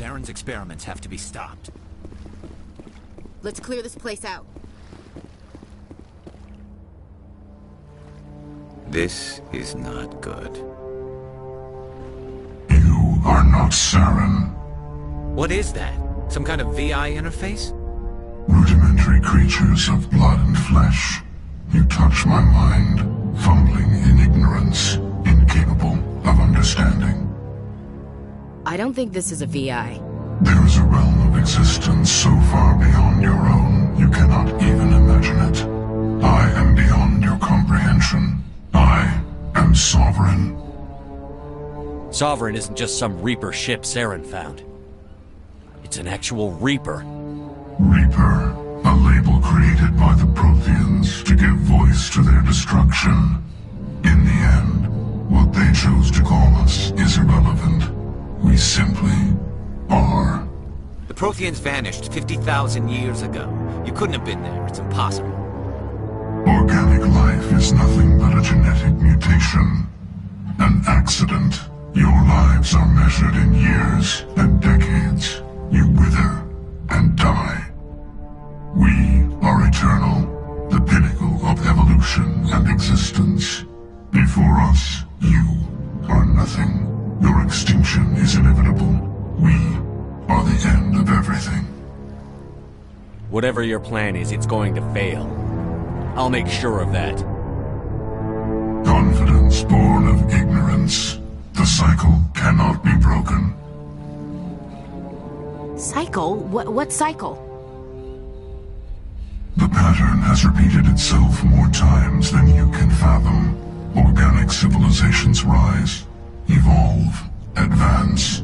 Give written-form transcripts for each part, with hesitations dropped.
Saren's experiments have to be stopped. Let's clear this place out. This is not good. You are not Saren. What is that? Some kind of VI interface? Rudimentary creatures of blood and flesh. You touch my mind, fumbling in ignorance, incapable of understanding. I don't think this is a VI. There is a realm of existence so far beyond your own, you cannot even imagine it. I am beyond your comprehension. I am Sovereign. Sovereign isn't just some Reaper ship Saren found. It's an actual Reaper. Reaper, a label created by the Protheans to give voice to their destruction. In the end, what they chose to call us is irrelevant. We simply are. The Protheans vanished 50,000 years ago. You couldn't have been there. It's impossible. Organic life is nothing but a genetic mutation. An accident. Your lives are measured in years and decades. You wither and die. We are eternal, the pinnacle of evolution and existence. Before us, you are nothing. Your extinction is inevitable. We are the end of everything. Whatever your plan is, it's going to fail. I'll make sure of that. Confidence born of ignorance. The cycle cannot be broken. Cycle? What cycle? The pattern has repeated itself more times than you can fathom. Organic civilizations rise, evolve, advance,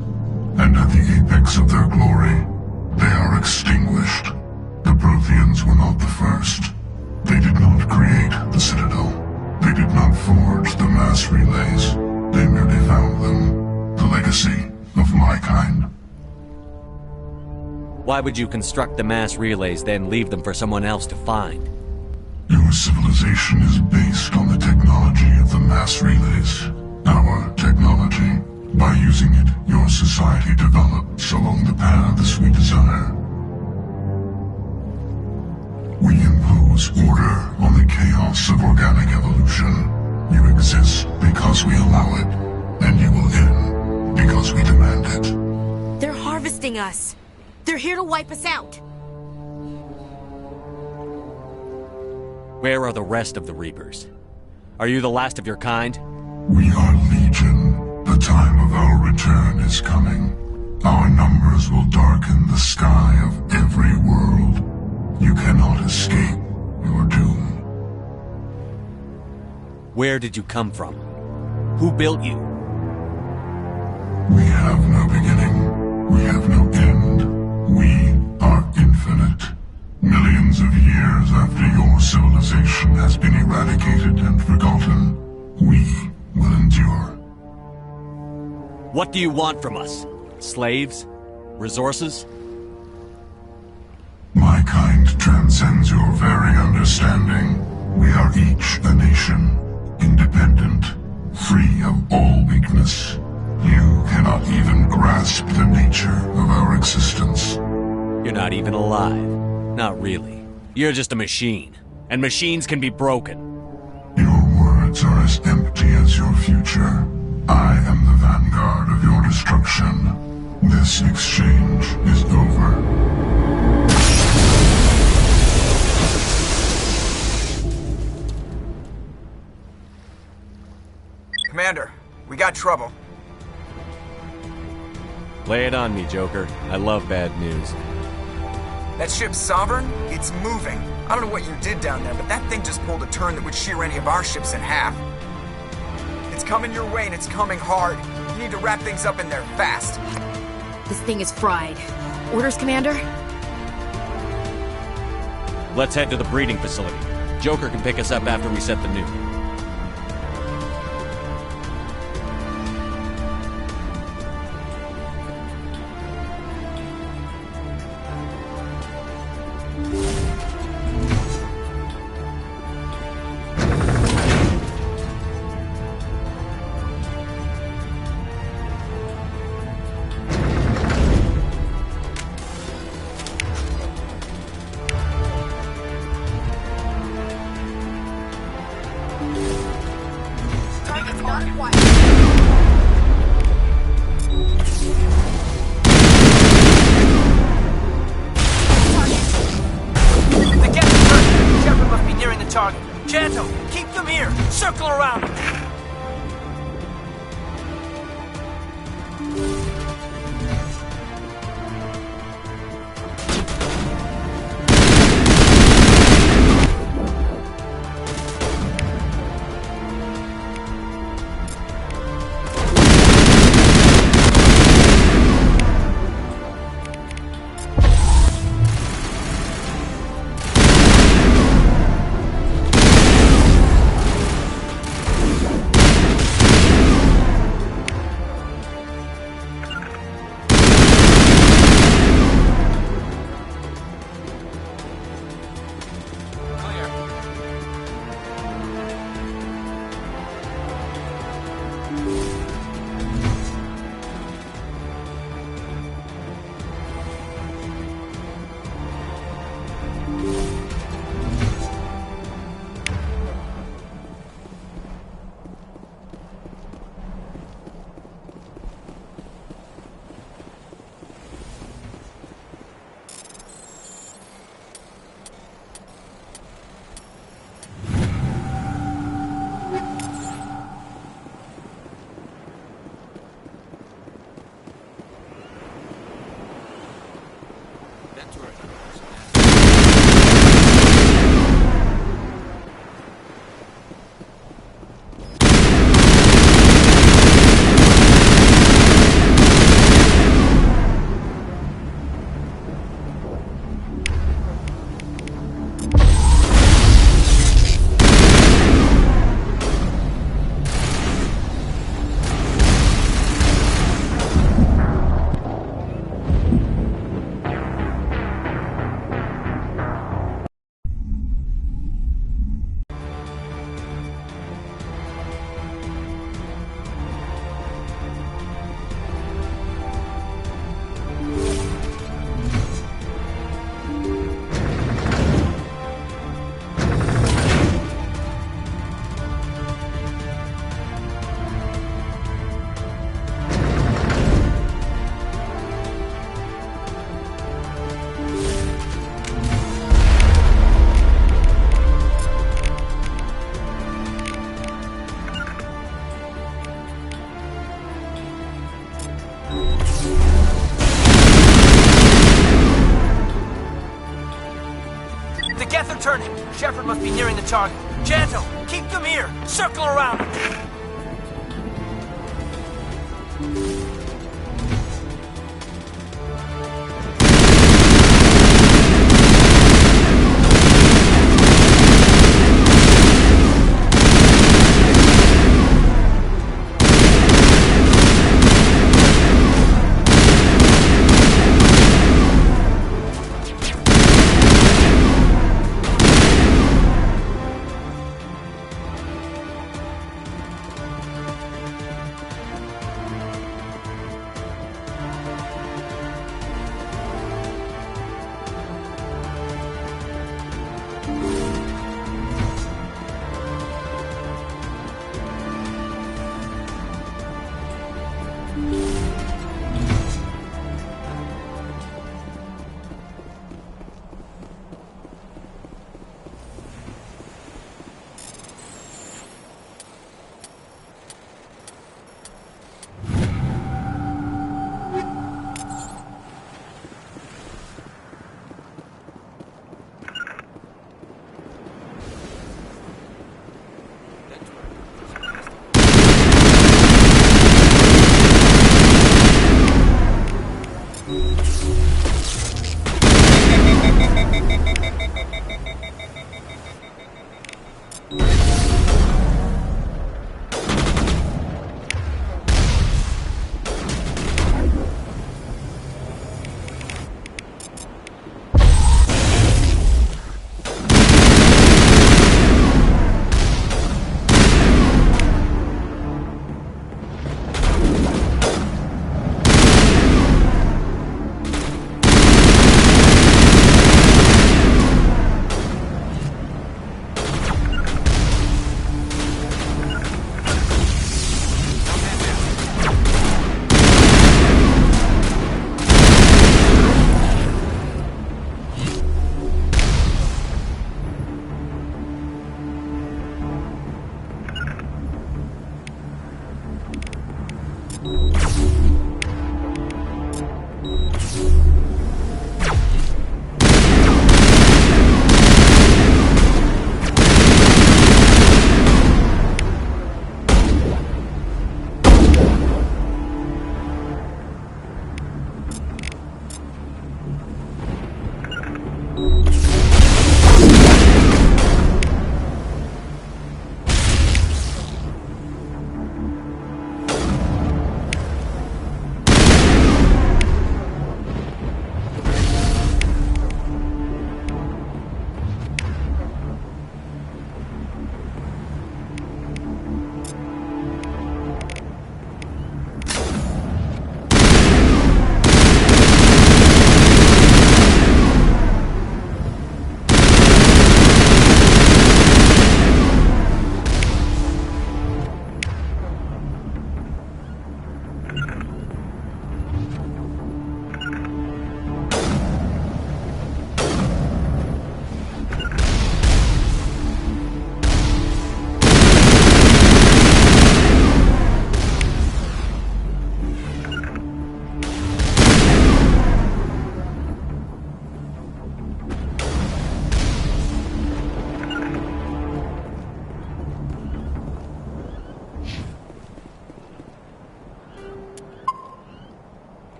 and at the apex of their glory, they are extinguished. The Protheans were not the first. They did not create the Citadel. They did not forge the mass relays. They merely found them. The legacy of my kind. Why would you construct the mass relays, then leave them for someone else to find? Your civilization is based on the technology of the mass relays. Our technology. By using it, your society develops along the paths we desire. We impose order on the chaos of organic evolution. You exist because we allow it, and you will end because we demand it. They're harvesting us. They're here to wipe us out. Where are the rest of the Reapers? Are you the last of your kind? We are Legion. The time of our return is coming. Our numbers will darken the sky of every world. You cannot escape your doom. Where did you come from? Who built you? We have no beginning. We have no end. We are infinite. Millions of years after your civilization has been eradicated and forgotten, we will endure. What do you want from us? Slaves? Resources? My kind transcends your very understanding. We are each a nation, independent, free of all weakness. You cannot even grasp the nature of our existence. You're not even alive. Not really. You're just a machine. And machines can be broken. Your words are as empty as your future. I am the vanguard of your destruction. This exchange is over. Commander, we got trouble. Lay it on me, Joker. I love bad news. That ship's Sovereign? It's moving. I don't know what you did down there, but that thing just pulled a turn that would shear any of our ships in half. It's coming your way and it's coming hard. You need to wrap things up in there fast. This thing is fried. Orders, Commander? Let's head to the breeding facility. Joker can pick us up after we set the nuke. The gas is burning. Shepard must be nearing the target. Janto, keep them here. Circle around him. The Geth are turning. Shepard must be nearing the target. Janto, keep them here. Circle around him.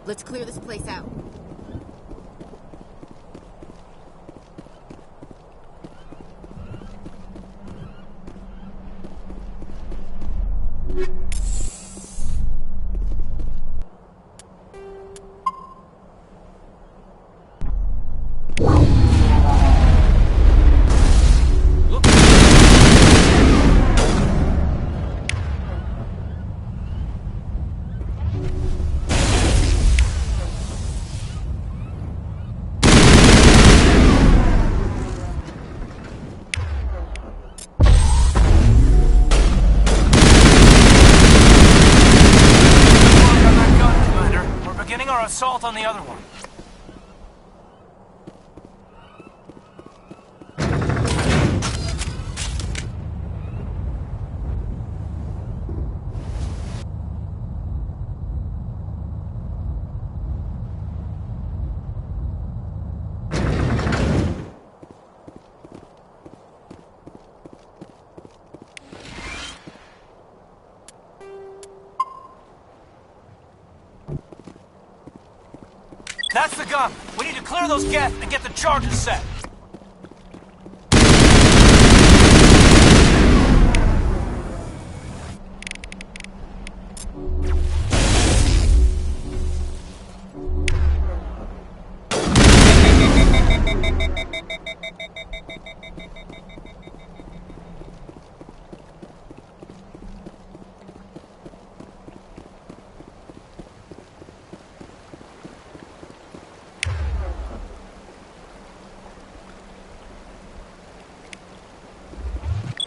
Let's clear this place out. Assault on the other one. That's the gun. We need to clear those geth and get the charges set.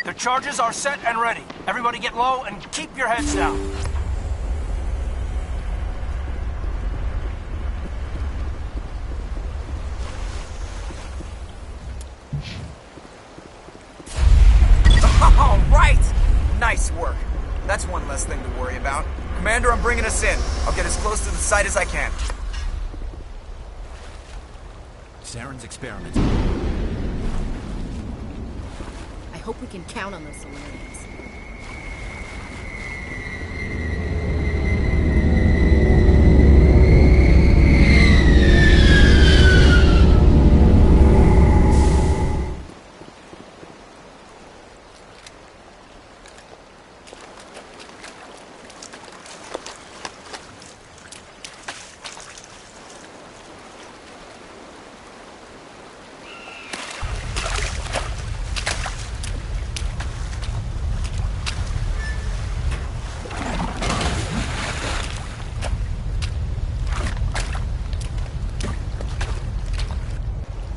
The charges are set and ready. Everybody get low and keep your heads down. All right! Nice work. That's one less thing to worry about. Commander, I'm bringing us in. I'll get as close to the site as I can. Saren's experiment. I hope we can count on those Solarians.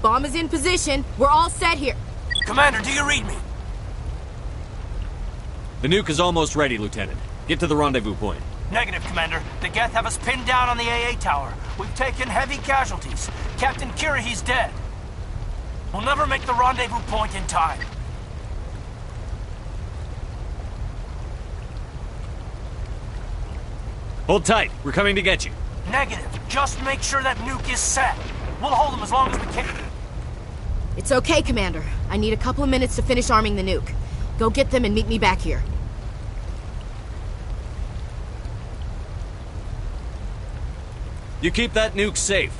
Bomb is in position. We're all set here. Commander, do you read me? The nuke is almost ready, Lieutenant. Get to the rendezvous point. Negative, Commander. The Geth have us pinned down on the AA tower. We've taken heavy casualties. Captain Kirihi's dead. We'll never make the rendezvous point in time. Hold tight. We're coming to get you. Negative. Just make sure that nuke is set. We'll hold them as long as we can. It's okay, Commander. I need a couple of minutes to finish arming the nuke. Go get them and meet me back here. You keep that nuke safe.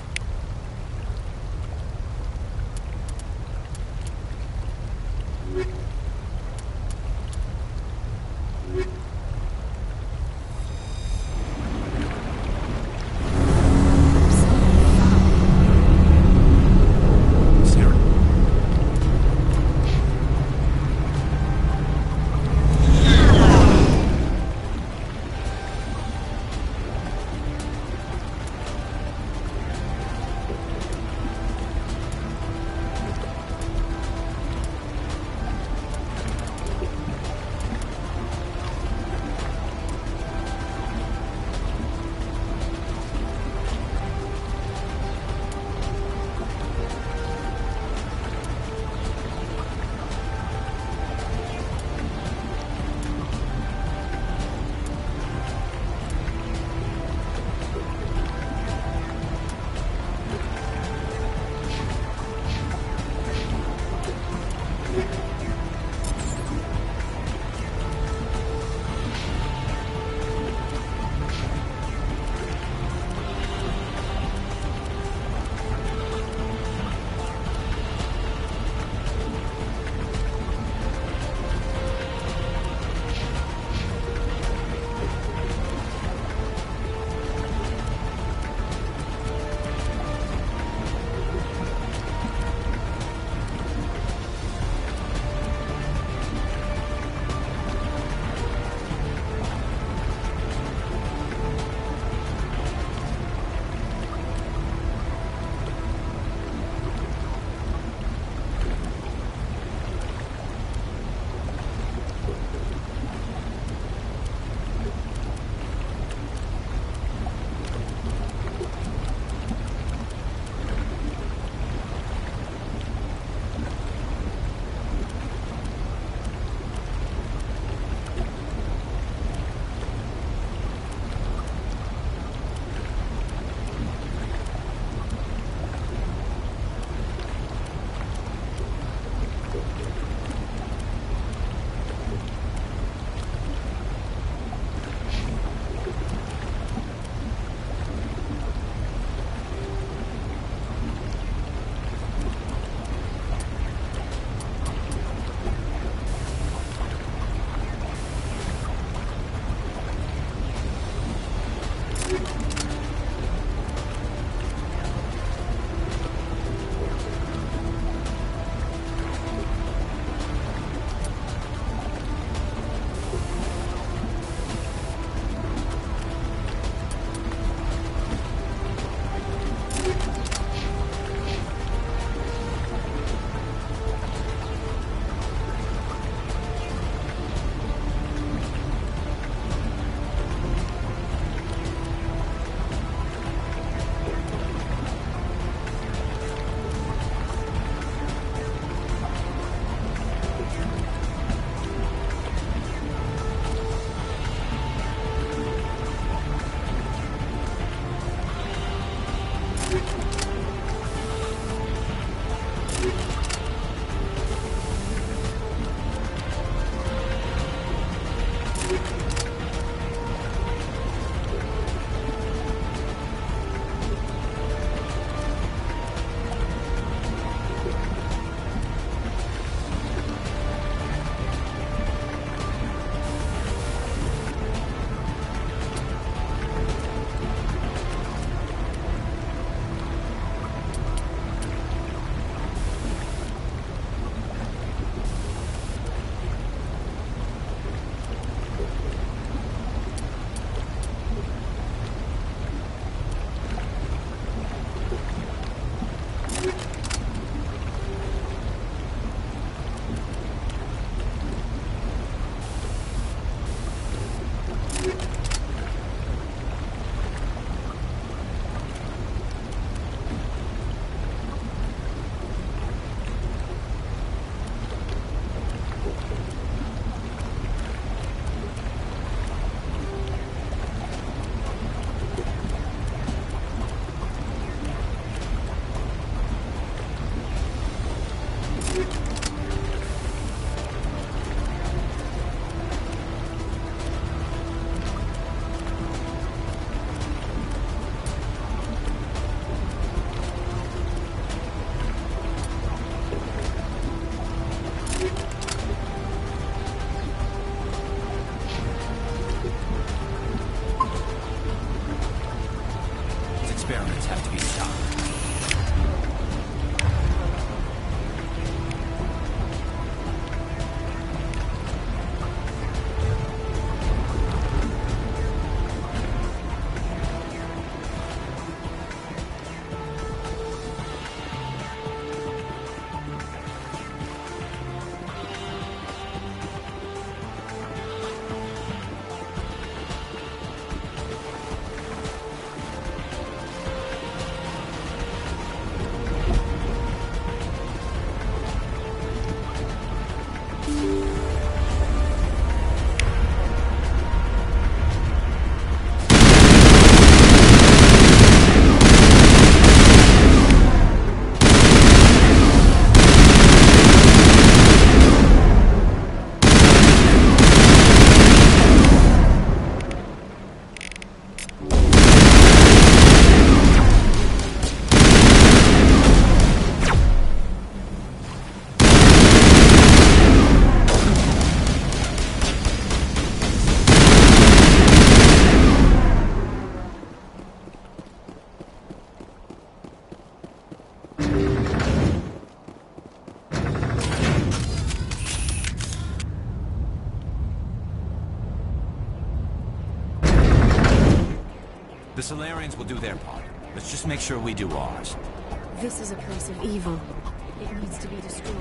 Solarians will do their part. Let's just make sure we do ours. This is a place of evil. It needs to be destroyed.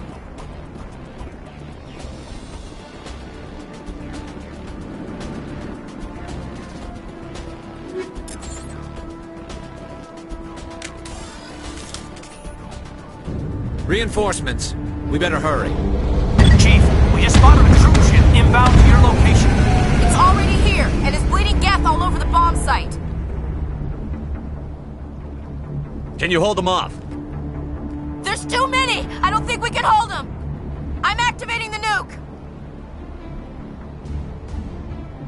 Reinforcements. We better hurry. Chief, we just spotted a cruise ship inbound to your location. It's already here, and is bleeding gas all over the bomb site. Can you hold them off? There's too many! I don't think we can hold them! I'm activating the nuke!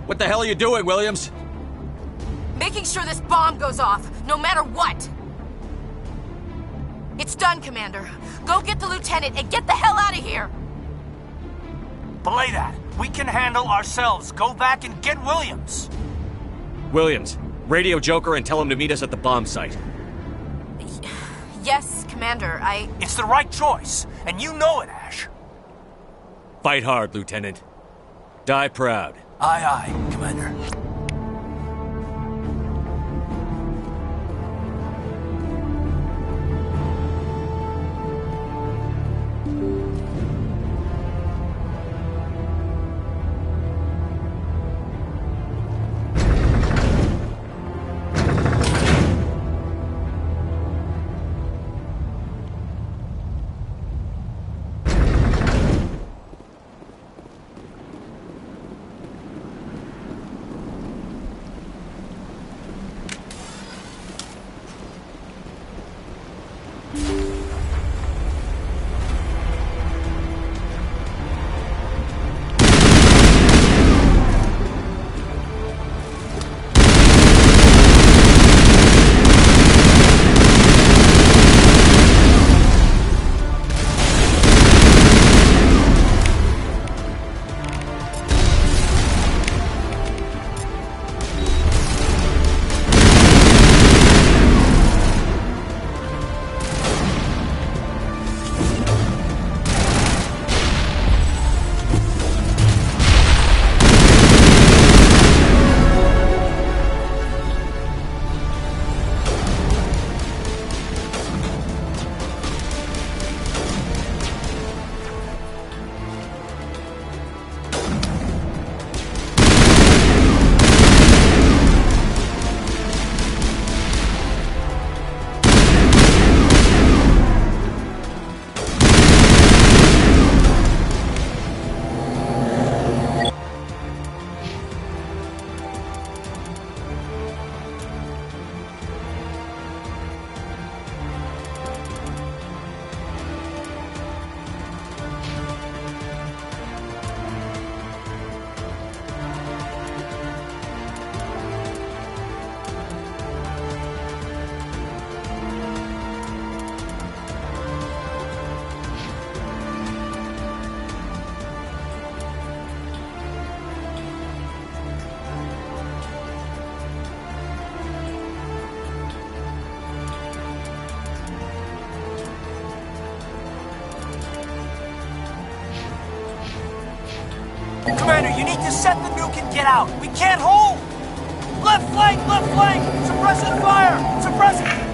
What the hell are you doing, Williams? Making sure this bomb goes off, no matter what! It's done, Commander. Go get the lieutenant and get the hell out of here! Belay that. We can handle ourselves. Go back and get Williams. Williams, radio Joker and tell him to meet us at the bomb site. Yes, Commander, It's the right choice, and you know it, Ash. Fight hard, Lieutenant. Die proud. Aye, aye, Commander. Commander, you need to set the nuke and get out. We can't hold! Left flank! Left flank! Suppressing fire! Suppressing...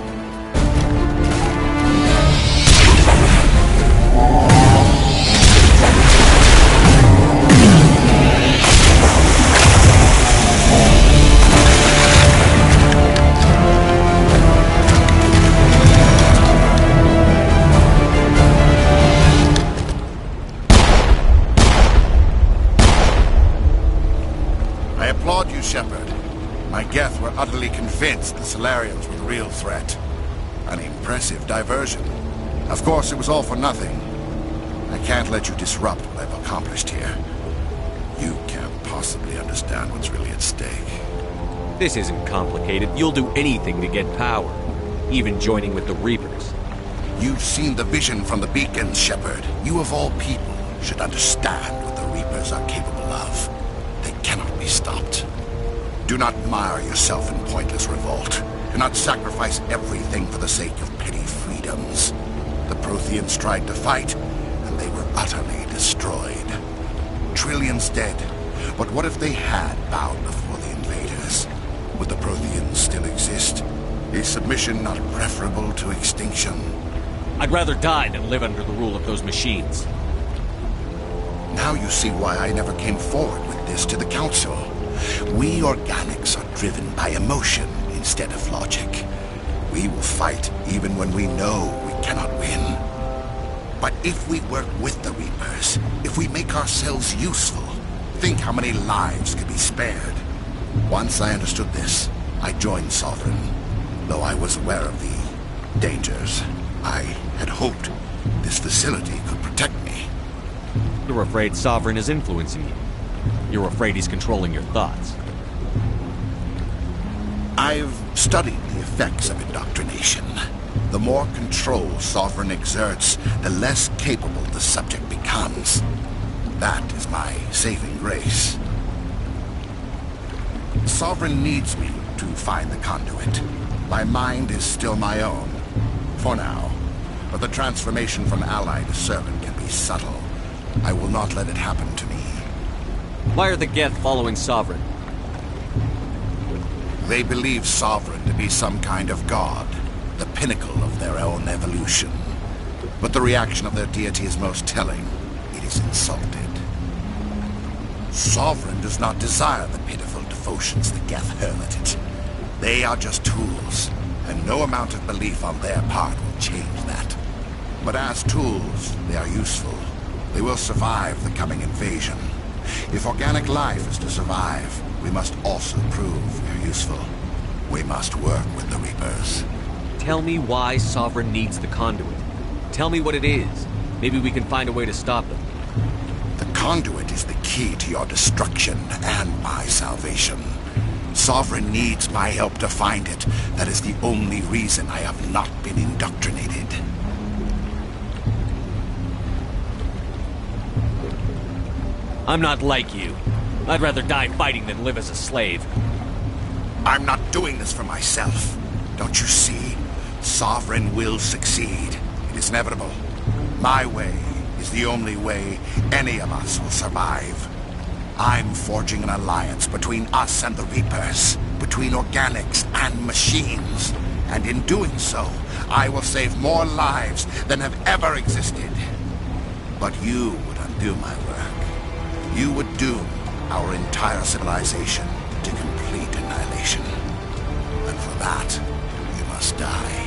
I applaud you, Shepard. My Geth were utterly convinced the Solarians were the real threat. An impressive diversion. Of course, it was all for nothing. I can't let you disrupt what I've accomplished here. You can't possibly understand what's really at stake. This isn't complicated. You'll do anything to get power. Even joining with the Reapers. You've seen the vision from the beacons, Shepard. You of all people should understand what the Reapers are capable of. They cannot be stopped. Do not mire yourself in pointless revolt. Do not sacrifice everything for the sake of petty freedoms. The Protheans tried to fight, and they were utterly destroyed. Trillions dead. But what if they had bowed before the invaders? Would the Protheans still exist? Is submission not preferable to extinction? I'd rather die than live under the rule of those machines. Now you see why I never came forward with this to the Council. We organics are driven by emotion instead of logic. We will fight even when we know we cannot win. But if we work with the Reapers, if we make ourselves useful, think how many lives could be spared. Once I understood this, I joined Sovereign. Though I was aware of the dangers, I had hoped this facility could protect me. You're afraid Sovereign is influencing you. You're afraid he's controlling your thoughts. I've studied the effects of indoctrination. The more control Sovereign exerts, the less capable the subject becomes. That is my saving grace. Sovereign needs me to find the conduit. My mind is still my own, for now. But the transformation from ally to servant can be subtle. I will not let it happen to me. Why are the Geth following Sovereign? They believe Sovereign to be some kind of god, the pinnacle of their own evolution. But the reaction of their deity is most telling. It is insulted. Sovereign does not desire the pitiful devotions the Geth hurl at it. They are just tools, and no amount of belief on their part will change that. But as tools, they are useful. They will survive the coming invasion. If organic life is to survive, we must also prove we're useful. We must work with the Reapers. Tell me why Sovereign needs the conduit. Tell me what it is. Maybe we can find a way to stop them. The conduit is the key to your destruction and my salvation. Sovereign needs my help to find it. That is the only reason I have not been indoctrinated. I'm not like you. I'd rather die fighting than live as a slave. I'm not doing this for myself. Don't you see? Sovereign will succeed. It is inevitable. My way is the only way any of us will survive. I'm forging an alliance between us and the Reapers, between organics and machines. And in doing so, I will save more lives than have ever existed. But you would undo my work. You would doom our entire civilization to complete annihilation. And for that, you must die.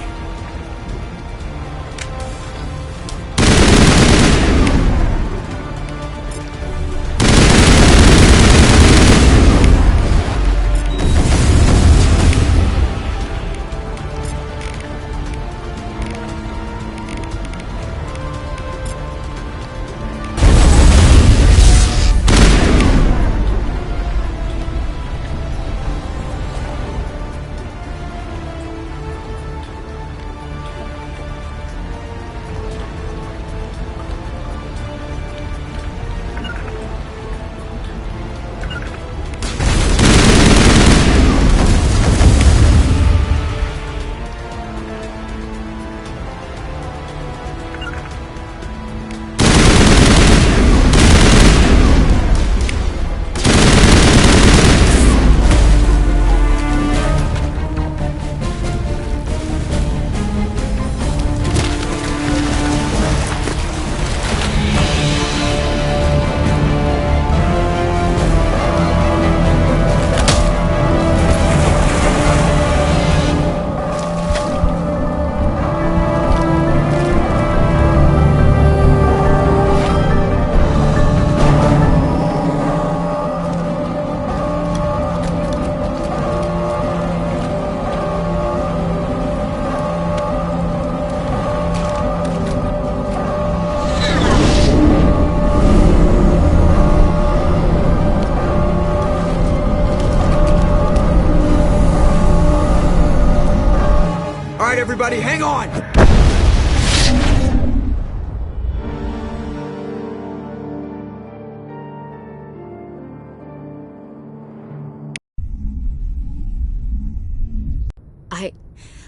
Everybody, hang on!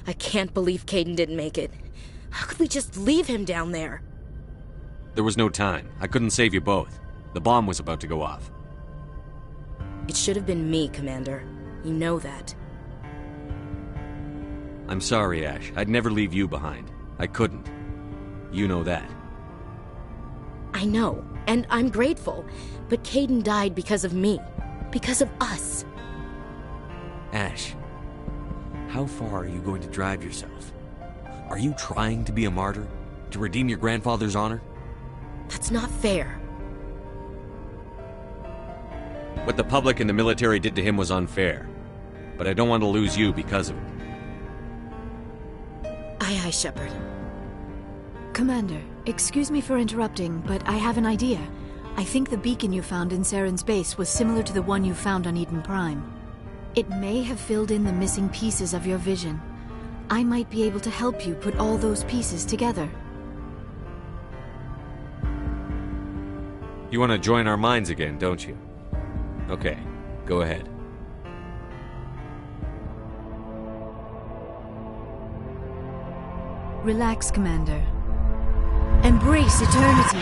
I can't believe Caden didn't make it. How could we just leave him down there? There was no time. I couldn't save you both. The bomb was about to go off. It should have been me, Commander. You know that. I'm sorry, Ash. I'd never leave you behind. I couldn't. You know that. I know, and I'm grateful. But Kaidan died because of me. Because of us. Ash, how far are you going to drive yourself? Are you trying to be a martyr? To redeem your grandfather's honor? That's not fair. What the public and the military did to him was unfair. But I don't want to lose you because of it. Aye, aye, Shepard. Commander, excuse me for interrupting, but I have an idea. I think the beacon you found in Saren's base was similar to the one you found on Eden Prime. It may have filled in the missing pieces of your vision. I might be able to help you put all those pieces together. You want to join our minds again, don't you? Okay, go ahead. Relax, Commander. Embrace eternity.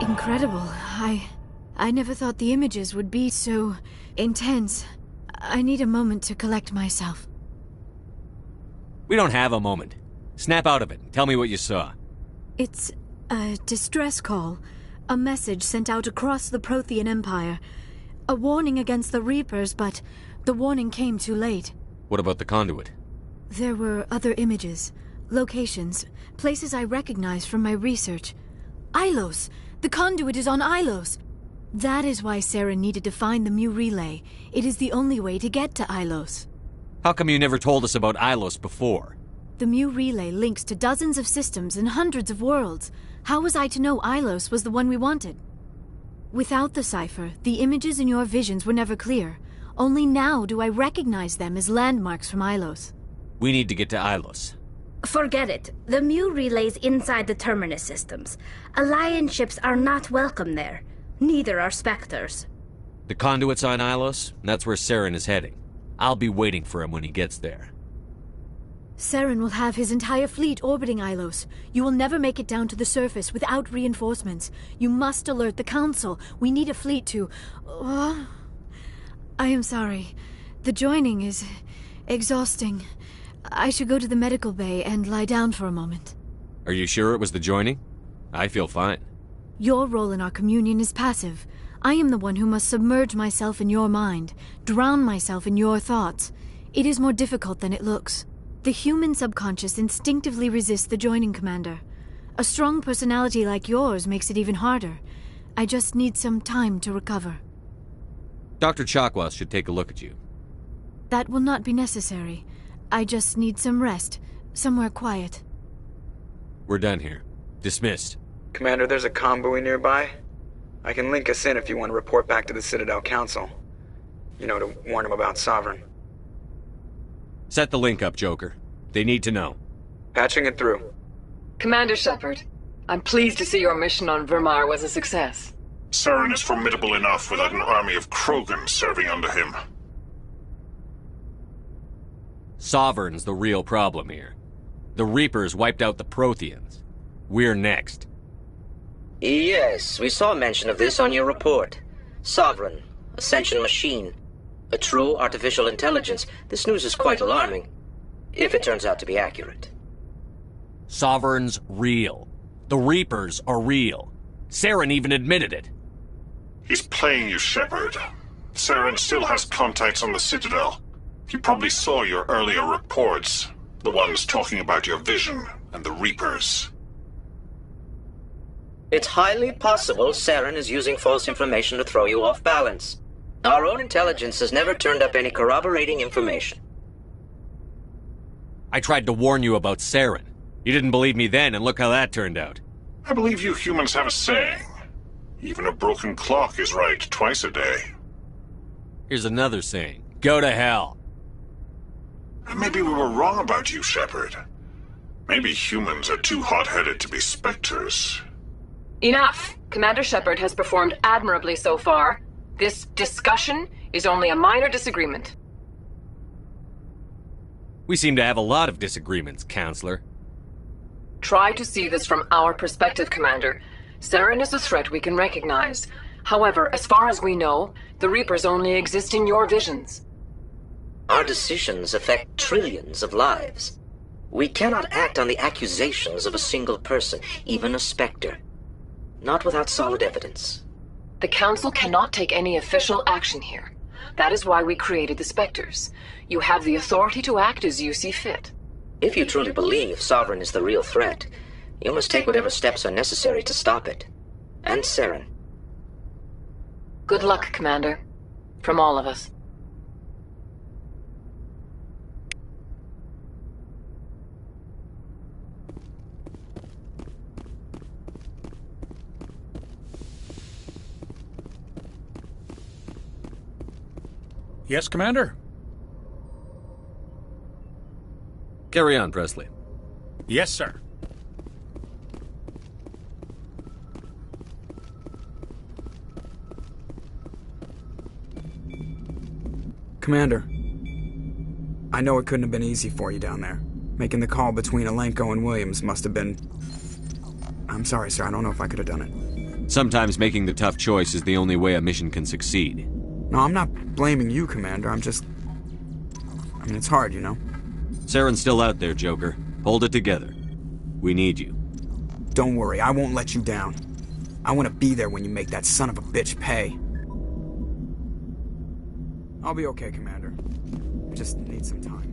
Incredible. I never thought the images would be so intense. I need a moment to collect myself. We don't have a moment. Snap out of it and tell me what you saw. It's a distress call. A message sent out across the Prothean Empire. A warning against the Reapers, but the warning came too late. What about the conduit? There were other images, locations, places I recognized from my research. Ilos! The conduit is on Ilos! That is why Saren needed to find the Mu Relay. It is the only way to get to Ilos. How come you never told us about Ilos before? The Mu Relay links to dozens of systems and hundreds of worlds. How was I to know Ilos was the one we wanted? Without the cipher, the images in your visions were never clear. Only now do I recognize them as landmarks from Ilos. We need to get to Ilos. Forget it. The Mu Relay's inside the Terminus systems. Alliance ships are not welcome there. Neither are Spectres. The conduit's on Ilos, and that's where Saren is heading. I'll be waiting for him when he gets there. Saren will have his entire fleet orbiting Ilos. You will never make it down to the surface without reinforcements. You must alert the Council. We need a fleet to... I am sorry. The joining is exhausting. I should go to the medical bay and lie down for a moment. Are you sure it was the joining? I feel fine. Your role in our communion is passive. I am the one who must submerge myself in your mind, drown myself in your thoughts. It is more difficult than it looks. The human subconscious instinctively resists the joining, Commander. A strong personality like yours makes it even harder. I just need some time to recover. Dr. Chakwas should take a look at you. That will not be necessary. I just need some rest, somewhere quiet. We're done here. Dismissed. Commander, there's a convoy nearby. I can link us in if you want to report back to the Citadel Council. You know, to warn them about Sovereign. Set the link up, Joker. They need to know. Patching it through. Commander Shepard, I'm pleased to see your mission on Vermar was a success. Saren is formidable enough without an army of Krogan serving under him. Sovereign's the real problem here. The Reapers wiped out the Protheans. We're next. Yes, we saw mention of this on your report. Sovereign, a sentient machine, a true artificial intelligence. This news is quite alarming, if it turns out to be accurate. Sovereign's real. The Reapers are real. Saren even admitted it. He's playing you, Shepard. Saren still has contacts on the Citadel. He probably saw your earlier reports, the ones talking about your vision and the Reapers. It's highly possible Saren is using false information to throw you off balance. Our own intelligence has never turned up any corroborating information. I tried to warn you about Saren. You didn't believe me then, and look how that turned out. I believe you humans have a saying. Even a broken clock is right twice a day. Here's another saying. Go to hell. Maybe we were wrong about you, Shepard. Maybe humans are too hot-headed to be specters. Enough! Commander Shepard has performed admirably so far. This discussion is only a minor disagreement. We seem to have a lot of disagreements, Counselor. Try to see this from our perspective, Commander. Saren is a threat we can recognize. However, as far as we know, the Reapers only exist in your visions. Our decisions affect trillions of lives. We cannot act on the accusations of a single person, even a Spectre. Not without solid evidence. The Council cannot take any official action here. That is why we created the Spectres. You have the authority to act as you see fit. If you truly believe Sovereign is the real threat, you must take whatever steps are necessary to stop it. And Saren. Good luck, Commander. From all of us. Yes, Commander? Carry on, Presley. Yes, sir. Commander, I know it couldn't have been easy for you down there. Making the call between Alenko and Williams must have been... I'm sorry, sir. I don't know if I could have done it. Sometimes making the tough choice is the only way a mission can succeed. No, I'm not blaming you, Commander. I'm just... I mean, it's hard, you know? Saren's still out there, Joker. Hold it together. We need you. Don't worry, I won't let you down. I want to be there when you make that son of a bitch pay. I'll be okay, Commander. I just need some time.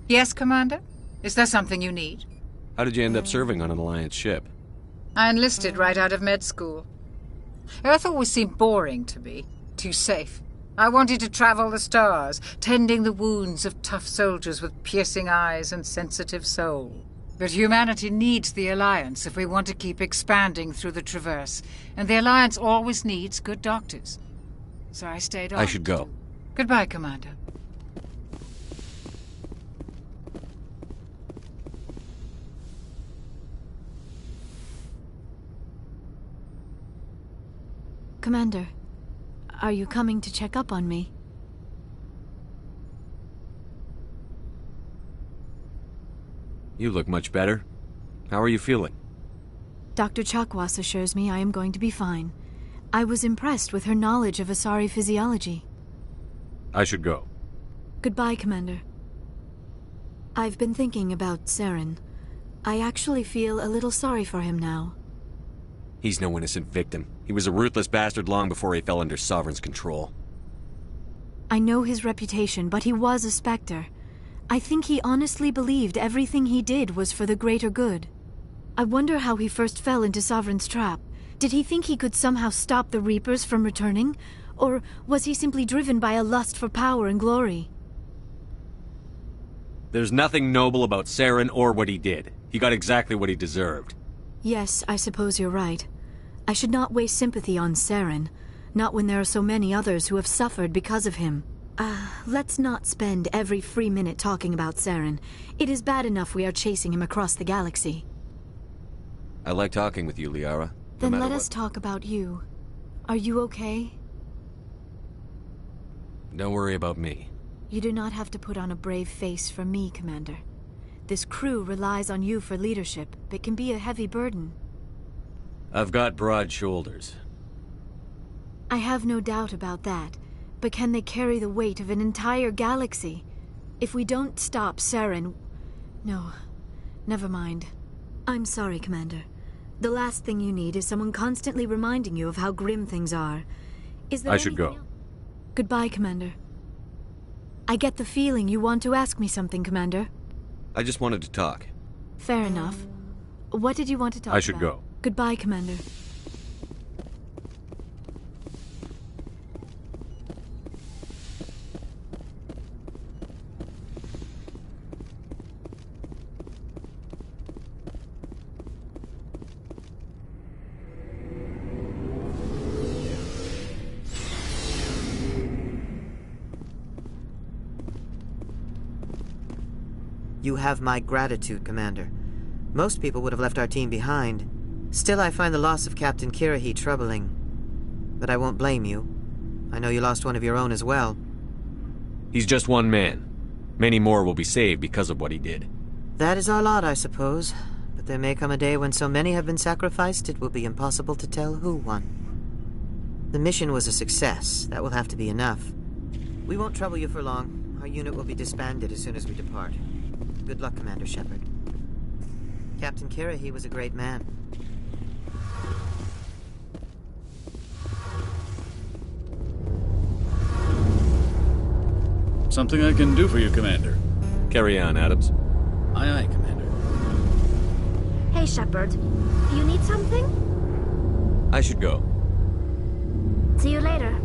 Yes, Commander? Is there something you need? How did you end up serving on an Alliance ship? I enlisted right out of med school. Earth always seemed boring to me. Too safe. I wanted to travel the stars, tending the wounds of tough soldiers with piercing eyes and sensitive soul. But humanity needs the Alliance if we want to keep expanding through the Traverse, and the Alliance always needs good doctors. So I stayed on. I should go. Goodbye, Commander. Commander, are you coming to check up on me? You look much better. How are you feeling? Dr. Chakwas assures me I am going to be fine. I was impressed with her knowledge of Asari physiology. I should go. Goodbye, Commander. I've been thinking about Saren. I actually feel a little sorry for him now. He's no innocent victim. He was a ruthless bastard long before he fell under Sovereign's control. I know his reputation, but he was a Spectre. I think he honestly believed everything he did was for the greater good. I wonder how he first fell into Sovereign's trap. Did he think he could somehow stop the Reapers from returning? Or was he simply driven by a lust for power and glory? There's nothing noble about Saren or what he did. He got exactly what he deserved. Yes, I suppose you're right. I should not waste sympathy on Saren, not when there are so many others who have suffered because of him. Let's not spend every free minute talking about Saren. It is bad enough we are chasing him across the galaxy. I like talking with you, Liara. Then let us talk about you. Are you okay? Don't worry about me. You do not have to put on a brave face for me, Commander. This crew relies on you for leadership. It can be a heavy burden. I've got broad shoulders. I have no doubt about that. But can they carry the weight of an entire galaxy? If we don't stop Saren... No, never mind. I'm sorry, Commander. The last thing you need is someone constantly reminding you of how grim things are. Is there I should go. Goodbye, Commander. I get the feeling you want to ask me something, Commander. I just wanted to talk. Fair enough. What did you want to talk about? I should go. Goodbye, Commander. You have my gratitude, Commander. Most people would have left our team behind. Still, I find the loss of Captain Kirahi troubling. But I won't blame you. I know you lost one of your own as well. He's just one man. Many more will be saved because of what he did. That is our lot, I suppose. But there may come a day when so many have been sacrificed, it will be impossible to tell who won. The mission was a success. That will have to be enough. We won't trouble you for long. Our unit will be disbanded as soon as we depart. Good luck, Commander Shepard. Captain Kirahi was a great man. Something I can do for you, Commander. Carry on, Adams. Aye, aye, Commander. Hey, Shepard. You need something? I should go. See you later.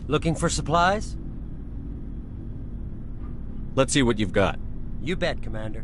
Looking for supplies? Let's see what you've got. You bet, Commander.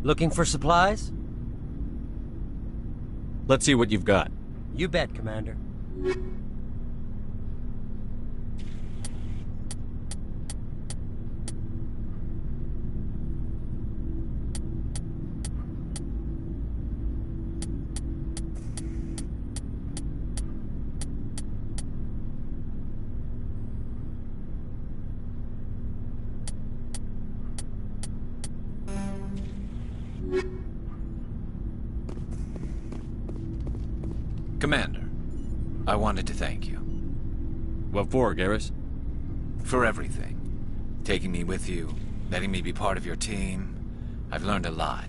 Looking for supplies? Let's see what you've got. You bet, Commander. Commander, I wanted to thank you. What for, Garrus? For everything. Taking me with you, letting me be part of your team. I've learned a lot.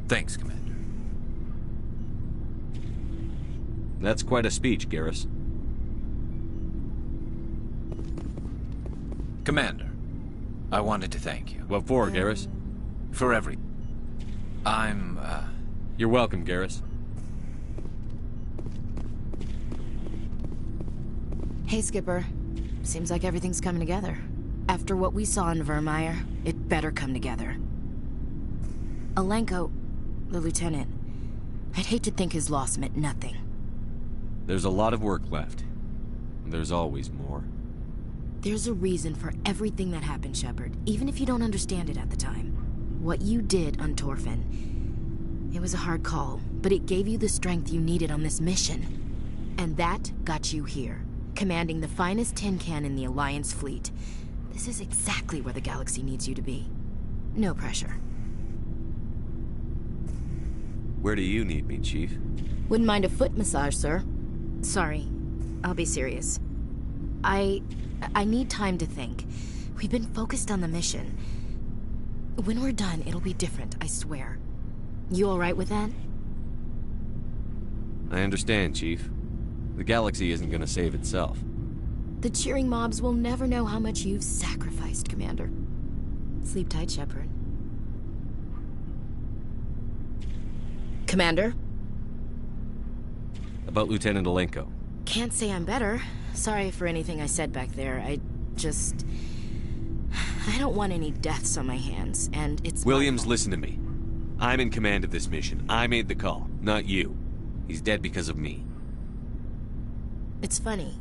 Thanks, Commander. That's quite a speech, Garrus. Commander, I wanted to thank you. What for, Garrus? For You're welcome, Garrus. Hey, Skipper. Seems like everything's coming together. After what we saw in Vermeer, it better come together. Alenko, the lieutenant, I'd hate to think his loss meant nothing. There's a lot of work left. There's always more. There's a reason for everything that happened, Shepard, even if you don't understand it at the time. What you did on Torfin, it was a hard call, but it gave you the strength you needed on this mission. And that got you here, commanding the finest tin can in the Alliance fleet. This is exactly where the galaxy needs you to be. No pressure. Where do you need me, Chief? Wouldn't mind a foot massage, sir. Sorry, I'll be serious. I need time to think. We've been focused on the mission. When we're done, it'll be different, I swear. You all right with that? I understand, Chief. The galaxy isn't gonna save itself. The cheering mobs will never know how much you've sacrificed, Commander. Sleep tight, Shepard. Commander? About Lieutenant Alenko. Can't say I'm better. Sorry for anything I said back there. I don't want any deaths on my hands, and it's Williams, listen to me. I'm in command of this mission. I made the call, not you. He's dead because of me. It's funny.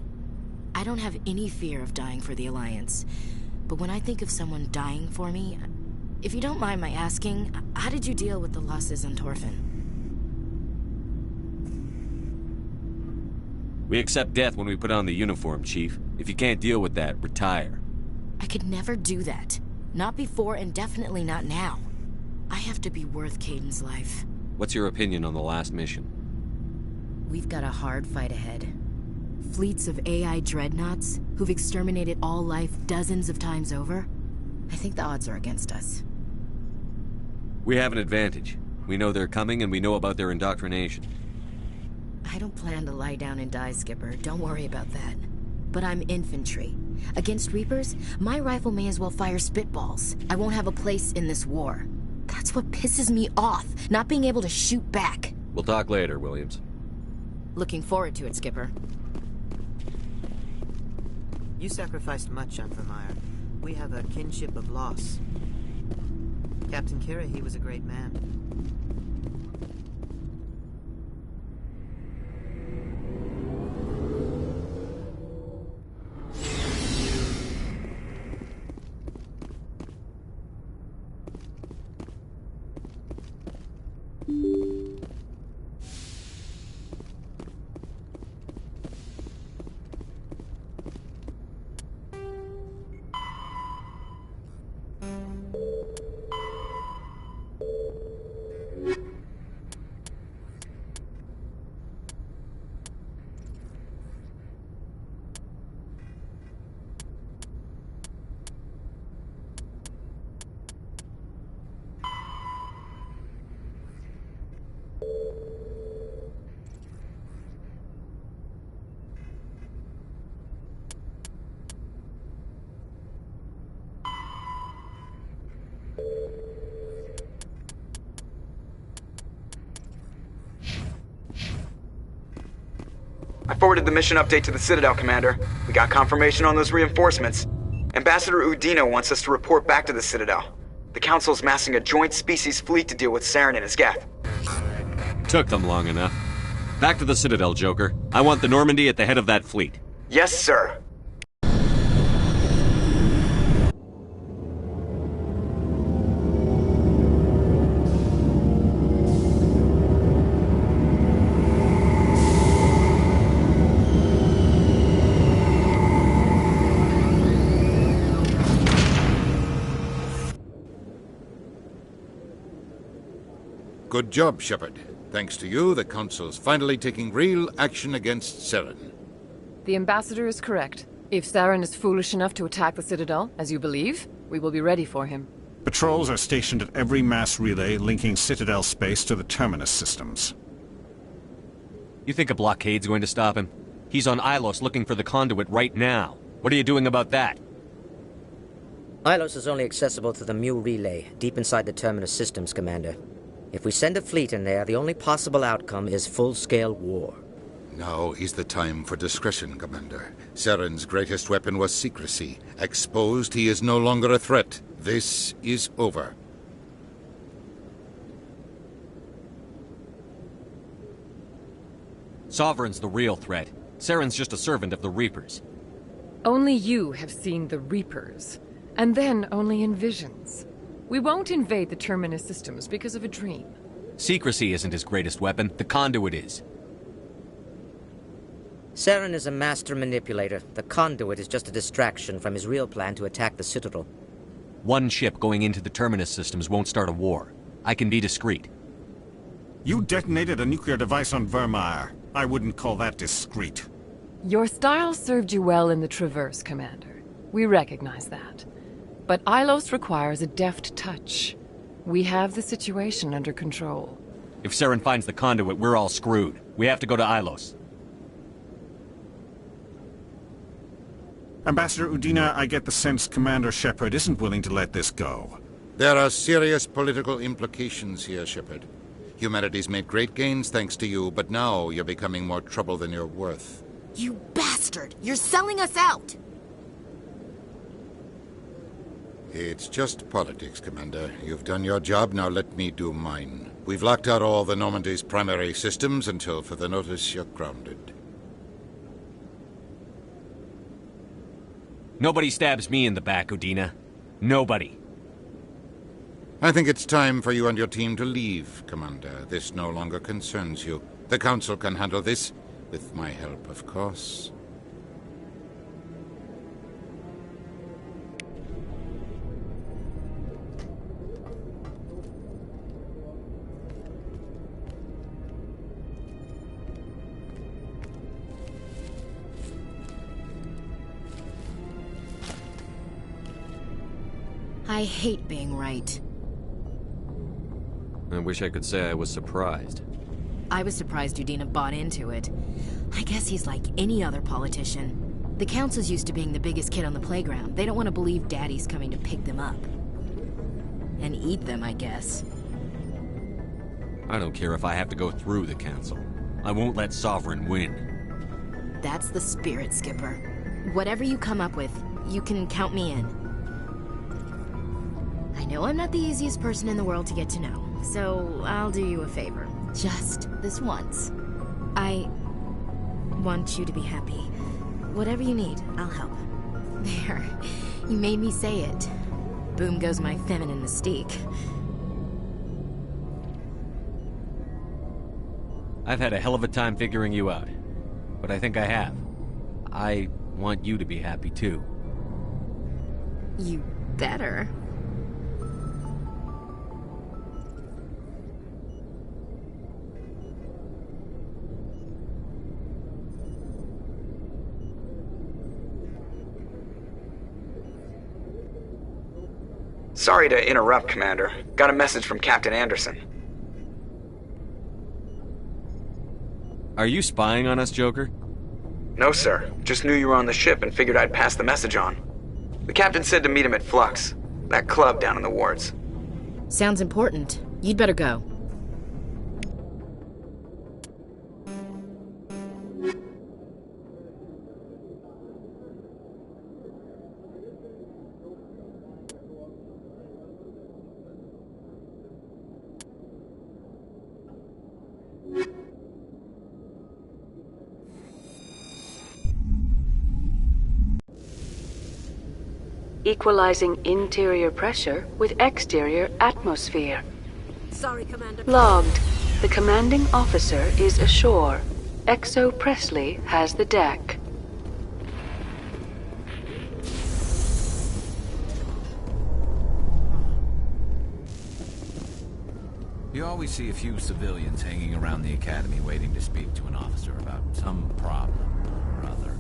I don't have any fear of dying for the Alliance. But when I think of someone dying for me, if you don't mind my asking, how did you deal with the losses on Torfin? We accept death when we put on the uniform, Chief. If you can't deal with that, retire. I could never do that. Not before and definitely not now. I have to be worth Kaiden's life. What's your opinion on the last mission? We've got a hard fight ahead. Fleets of AI dreadnoughts who've exterminated all life dozens of times over. I think the odds are against us. We have an advantage. We know they're coming and we know about their indoctrination. I don't plan to lie down and die, Skipper. Don't worry about that. But I'm infantry. Against Reapers, my rifle may as well fire spitballs. I won't have a place in this war. That's what pisses me off, not being able to shoot back. We'll talk later, Williams. Looking forward to it, Skipper. You sacrificed much on Vermeer. We have a kinship of loss. Captain Kira, he was a great man. I forwarded the mission update to the Citadel, Commander. We got confirmation on those reinforcements. Ambassador Udina wants us to report back to the Citadel. The Council's massing a joint species fleet to deal with Saren and his Geth. Took them long enough. Back to the Citadel, Joker. I want the Normandy at the head of that fleet. Yes, sir. Good job, Shepard. Thanks to you, the Council's finally taking real action against Saren. The Ambassador is correct. If Saren is foolish enough to attack the Citadel, as you believe, we will be ready for him. Patrols are stationed at every mass relay linking Citadel space to the Terminus systems. You think a blockade's going to stop him? He's on Ilos looking for the conduit right now. What are you doing about that? Ilos is only accessible to the Mu relay, deep inside the Terminus systems, Commander. If we send a fleet in there, the only possible outcome is full-scale war. Now is the time for discretion, Commander. Saren's greatest weapon was secrecy. Exposed, he is no longer a threat. This is over. Sovereign's the real threat. Saren's just a servant of the Reapers. Only you have seen the Reapers, and then only in visions. We won't invade the Terminus systems because of a dream. Secrecy isn't his greatest weapon. The conduit is. Saren is a master manipulator. The conduit is just a distraction from his real plan to attack the Citadel. One ship going into the Terminus systems won't start a war. I can be discreet. You detonated a nuclear device on Vermeer. I wouldn't call that discreet. Your style served you well in the Traverse, Commander. We recognize that. But Ilos requires a deft touch. We have the situation under control. If Saren finds the conduit, we're all screwed. We have to go to Ilos. Ambassador Udina, I get the sense Commander Shepard isn't willing to let this go. There are serious political implications here, Shepard. Humanity's made great gains thanks to you, but now you're becoming more trouble than you're worth. You bastard! You're selling us out! It's just politics, Commander. You've done your job, now let me do mine. We've locked out all the Normandy's primary systems until further notice you're grounded. Nobody stabs me in the back, Udina. Nobody. I think it's time for you and your team to leave, Commander. This no longer concerns you. The Council can handle this, with my help, of course. I hate being right. I wish I could say I was surprised. I was surprised Udina bought into it. I guess he's like any other politician. The Council's used to being the biggest kid on the playground. They don't want to believe Daddy's coming to pick them up. And eat them, I guess. I don't care if I have to go through the Council. I won't let Sovereign win. That's the spirit, Skipper. Whatever you come up with, you can count me in. I know I'm not the easiest person in the world to get to know, so I'll do you a favor. Just this once. I want you to be happy. Whatever you need, I'll help. There. You made me say it. Boom goes my feminine mystique. I've had a hell of a time figuring you out. But I think I have. I want you to be happy, too. You better. Sorry to interrupt, Commander. Got a message from Captain Anderson. Are you spying on us, Joker? No, sir. Just knew you were on the ship and figured I'd pass the message on. The captain said to meet him at Flux, that club down in the wards. Sounds important. You'd better go. equalizing interior pressure with exterior atmosphere. Sorry, Commander. Logged. The commanding officer is ashore. Exo Presley has the deck. You always see a few civilians hanging around the academy waiting to speak to an officer about some problem or other.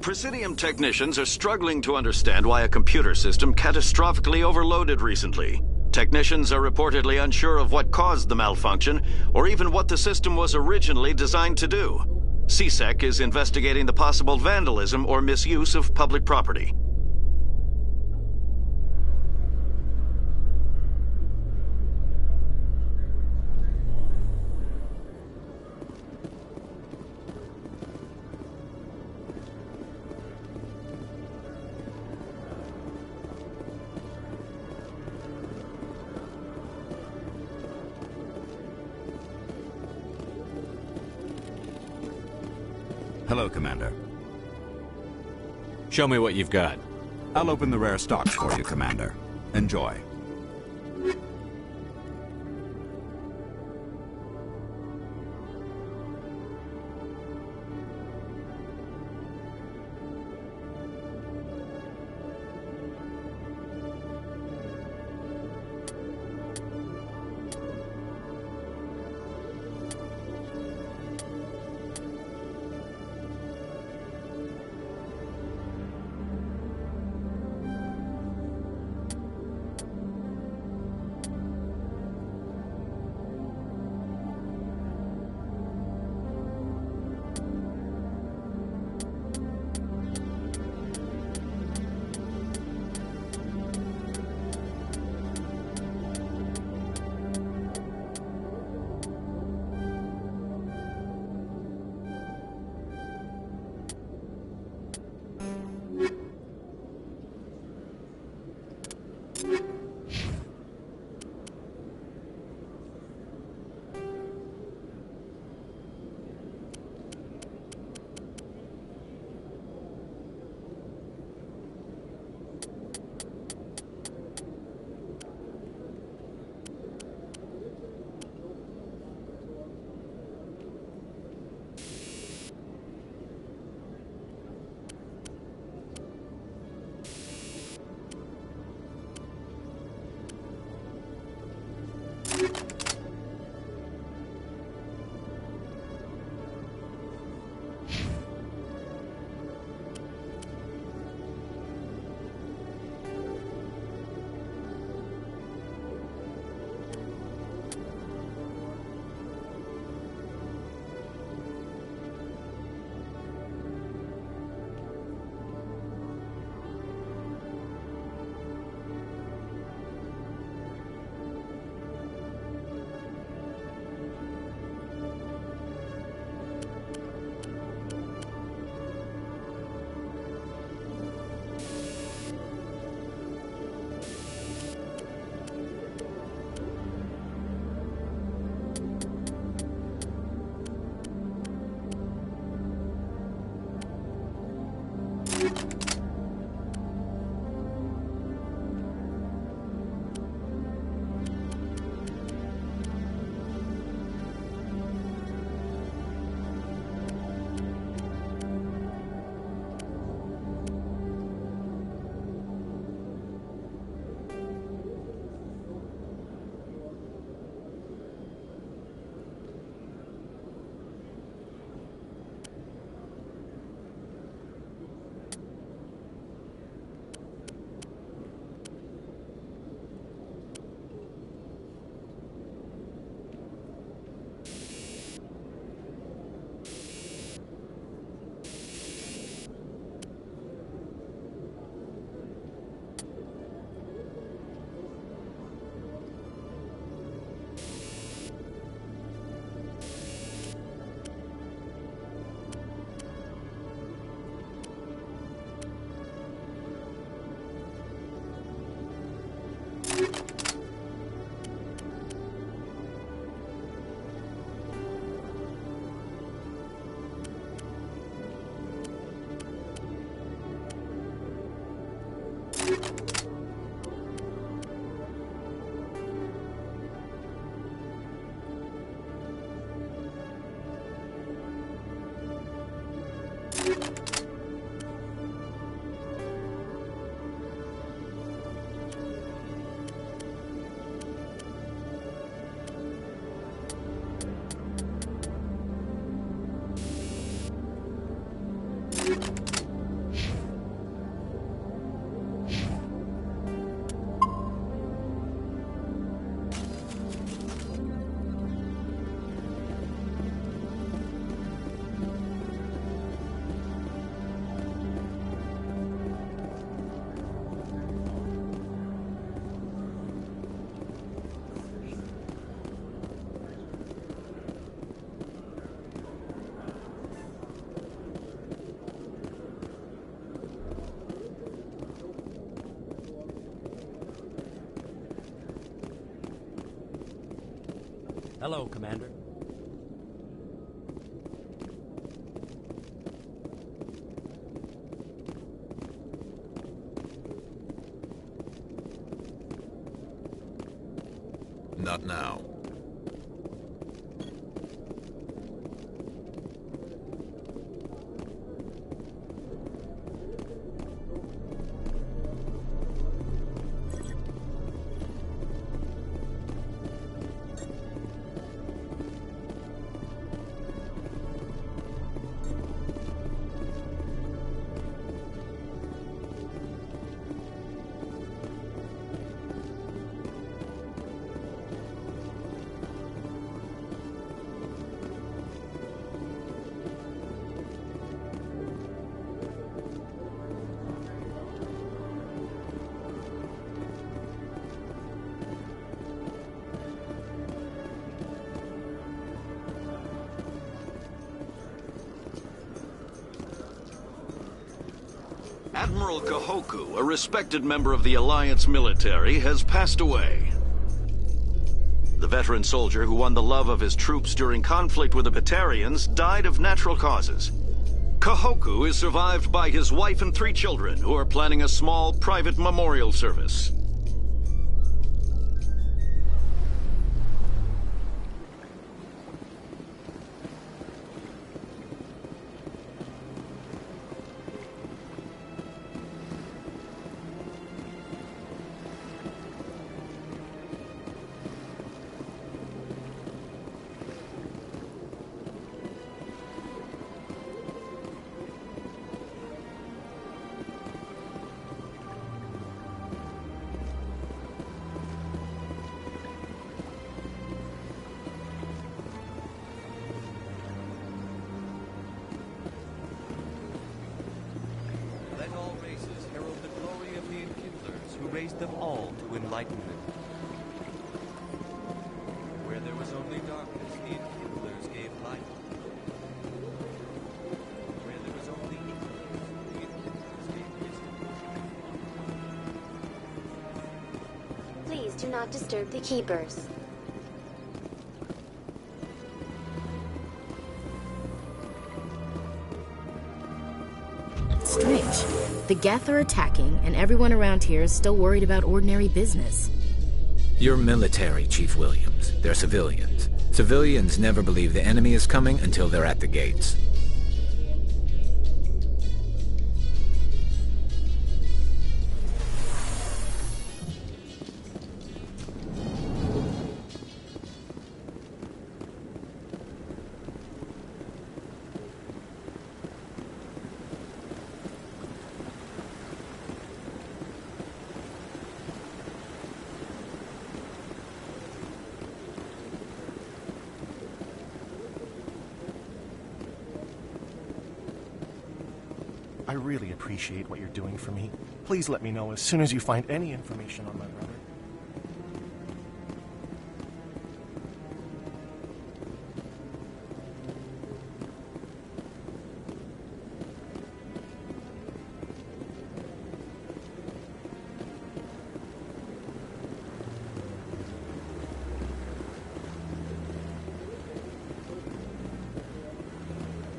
Presidium technicians are struggling to understand why a computer system catastrophically overloaded recently. Technicians are reportedly unsure of what caused the malfunction, or even what the system was originally designed to do. CSEC is investigating the possible vandalism or misuse of public property. Hello, Commander. Show me what you've got. I'll open the rare stocks for you, Commander. Enjoy. Hello, Commander. Not now. Admiral Kahoku, a respected member of the Alliance military, has passed away. The veteran soldier who won the love of his troops during conflict with the Batarians died of natural causes. Kahoku is survived by his wife and 3 children, who are planning a small private memorial service. raised them all to enlightenment. Where there was only darkness, the enkindlers gave light. Where there was only ignorance, the enkindlers gave wisdom. Please do not disturb the keepers. Strange. The Geth are attacking, and everyone around here is still worried about ordinary business. You're military, Chief Williams. They're civilians. Civilians never believe the enemy is coming until they're at the gates. I really appreciate what you're doing for me. Please let me know as soon as you find any information on my brother.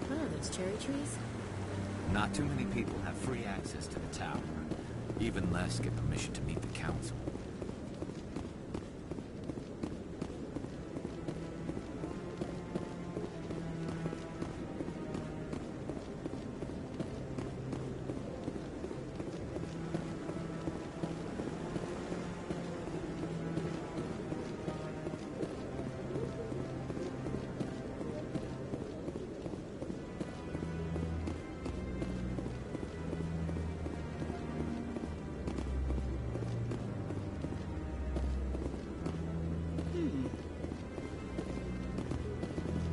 What are those cherry trees? Not too many people have free access to the tower. Even less get permission to meet the council.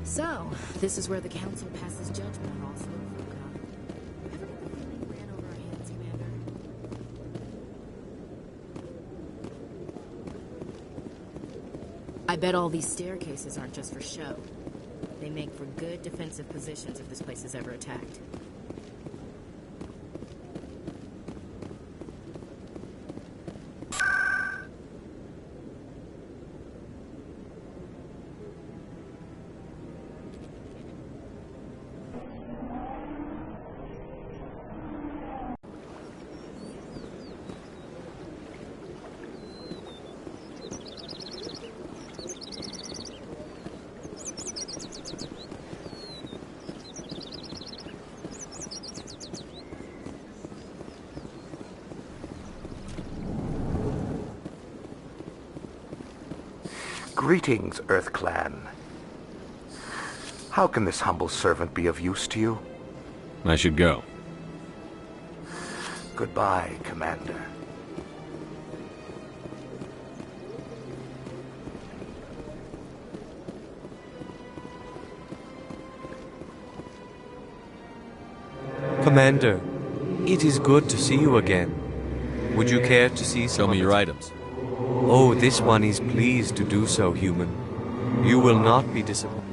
So, this is where the council passes judgment on all slow folk, huh? Ever get the feeling we ran over our hands, Commander? I bet all these staircases aren't just for show. They make for good defensive positions if this place is ever attacked. Greetings, Earth Clan. How can this humble servant be of use to you? I should go. Goodbye, Commander. Commander, it is good to see you again. Would you care to see some Show me your items. Oh, this one is pleased to do so, human. You will not be disappointed.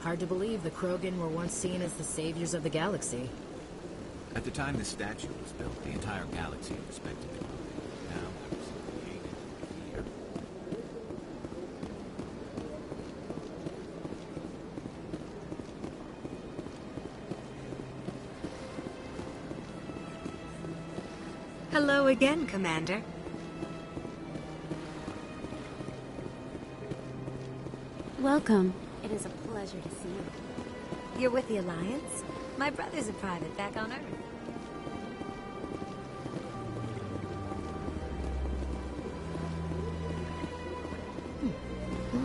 Hard to believe the Krogan were once seen as the saviors of the galaxy. At the time this statue was built, the entire galaxy respected the Krogan. Now there was created fear. Hello again, Commander. Welcome. It is a pleasure to see you. You're with the Alliance? My brother's a private back on Earth.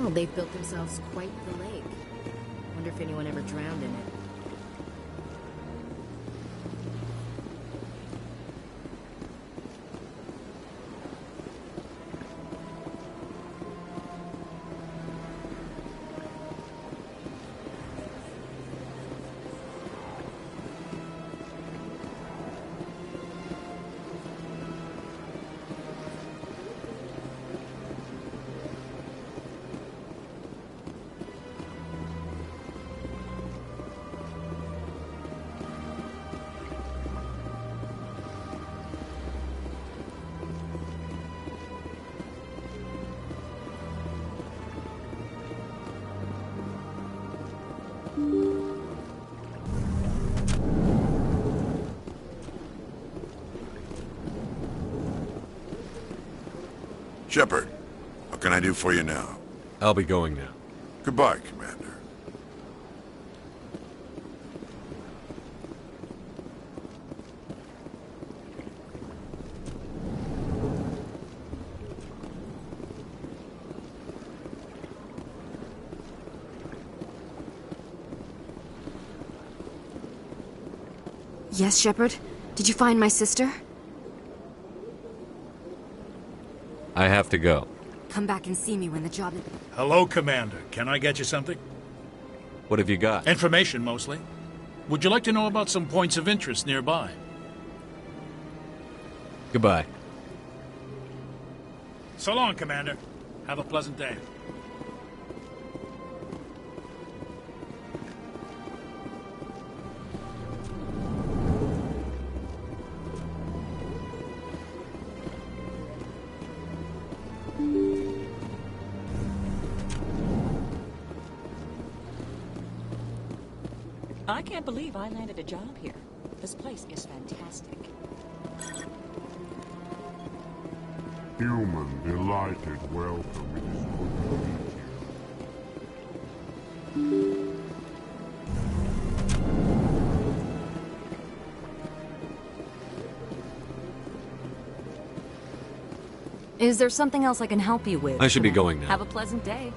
Oh, they've built themselves quite the lake. Wonder if anyone ever drowned in it. Shepard, what can I do for you now? I'll be going now. Goodbye, Commander. Yes, Shepard? Did you find my sister? I have to go. Come back and see me when the job is... Hello, Commander. Can I get you something? What have you got? Information, mostly. Would you like to know about some points of interest nearby? Goodbye. So long, Commander. Have a pleasant day. I can't believe I landed a job here. This place is fantastic. Human, delighted welcome. It is good to meet Is there something else I can help you with? I should be going now. Have a pleasant day.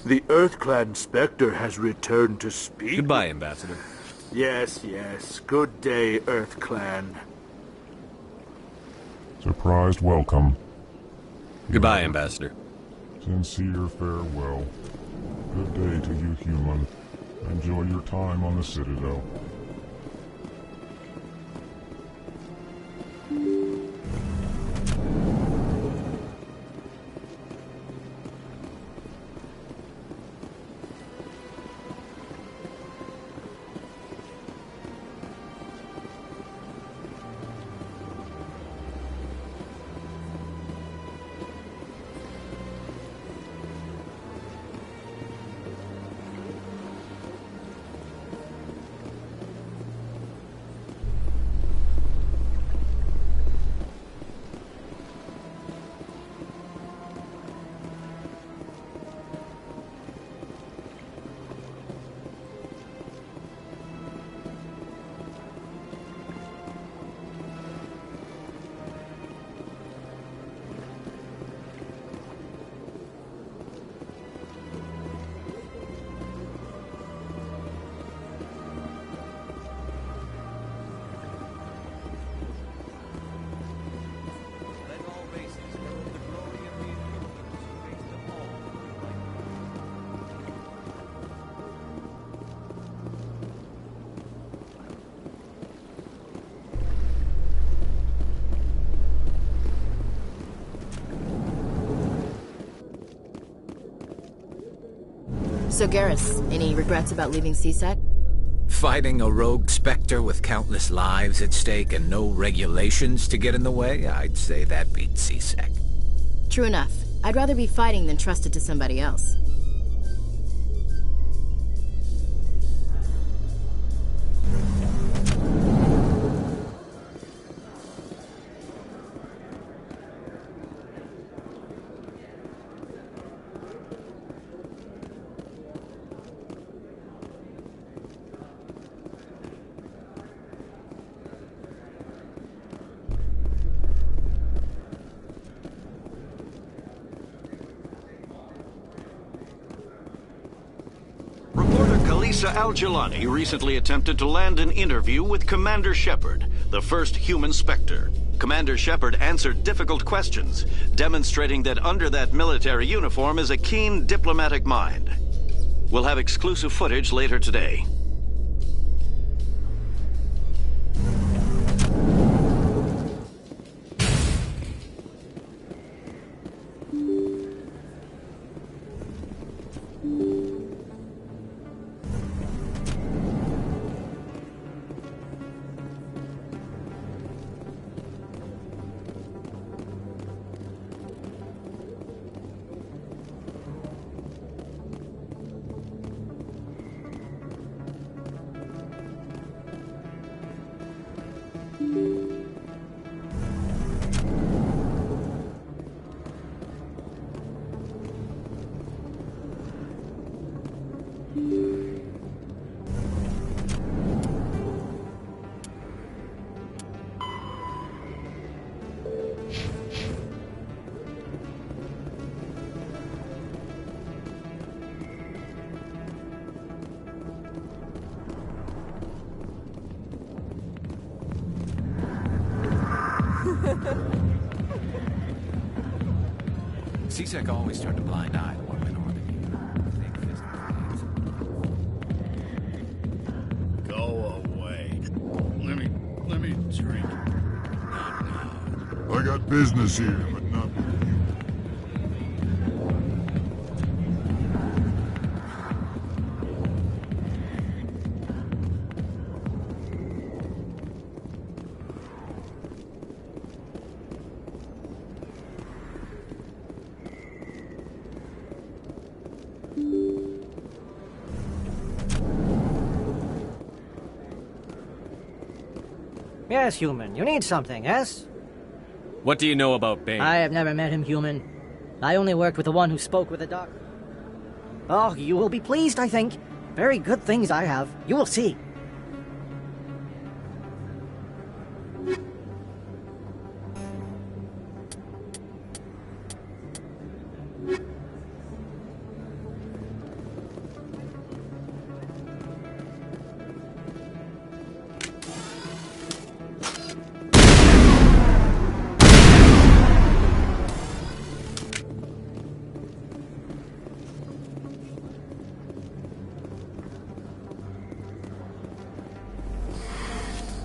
The EarthClan Spectre has returned to speak. Goodbye, Ambassador. Yes, yes. Good day, EarthClan. Surprised welcome. Goodbye, Ambassador. Sincere farewell. Good day to you, human. Enjoy your time on the Citadel. So Garrus, any regrets about leaving CSEC? Fighting a rogue Spectre with countless lives at stake and no regulations to get in the way? I'd say that beats CSEC. True enough. I'd rather be fighting than trusted to somebody else. Al-Jelani recently attempted to land an interview with Commander Shepard, the first human Spectre. Commander Shepard answered difficult questions, demonstrating that under that military uniform is a keen diplomatic mind. We'll have exclusive footage later today. CSEC always turned a blind eye to what went on in here. Go away. Let me drink. I got business here, but not with you. Yes, human. You need something, yes? What do you know about Bane? I have never met him, human. I only worked with the one who spoke with the doctor. Oh, you will be pleased, I think. Very good things I have. You will see.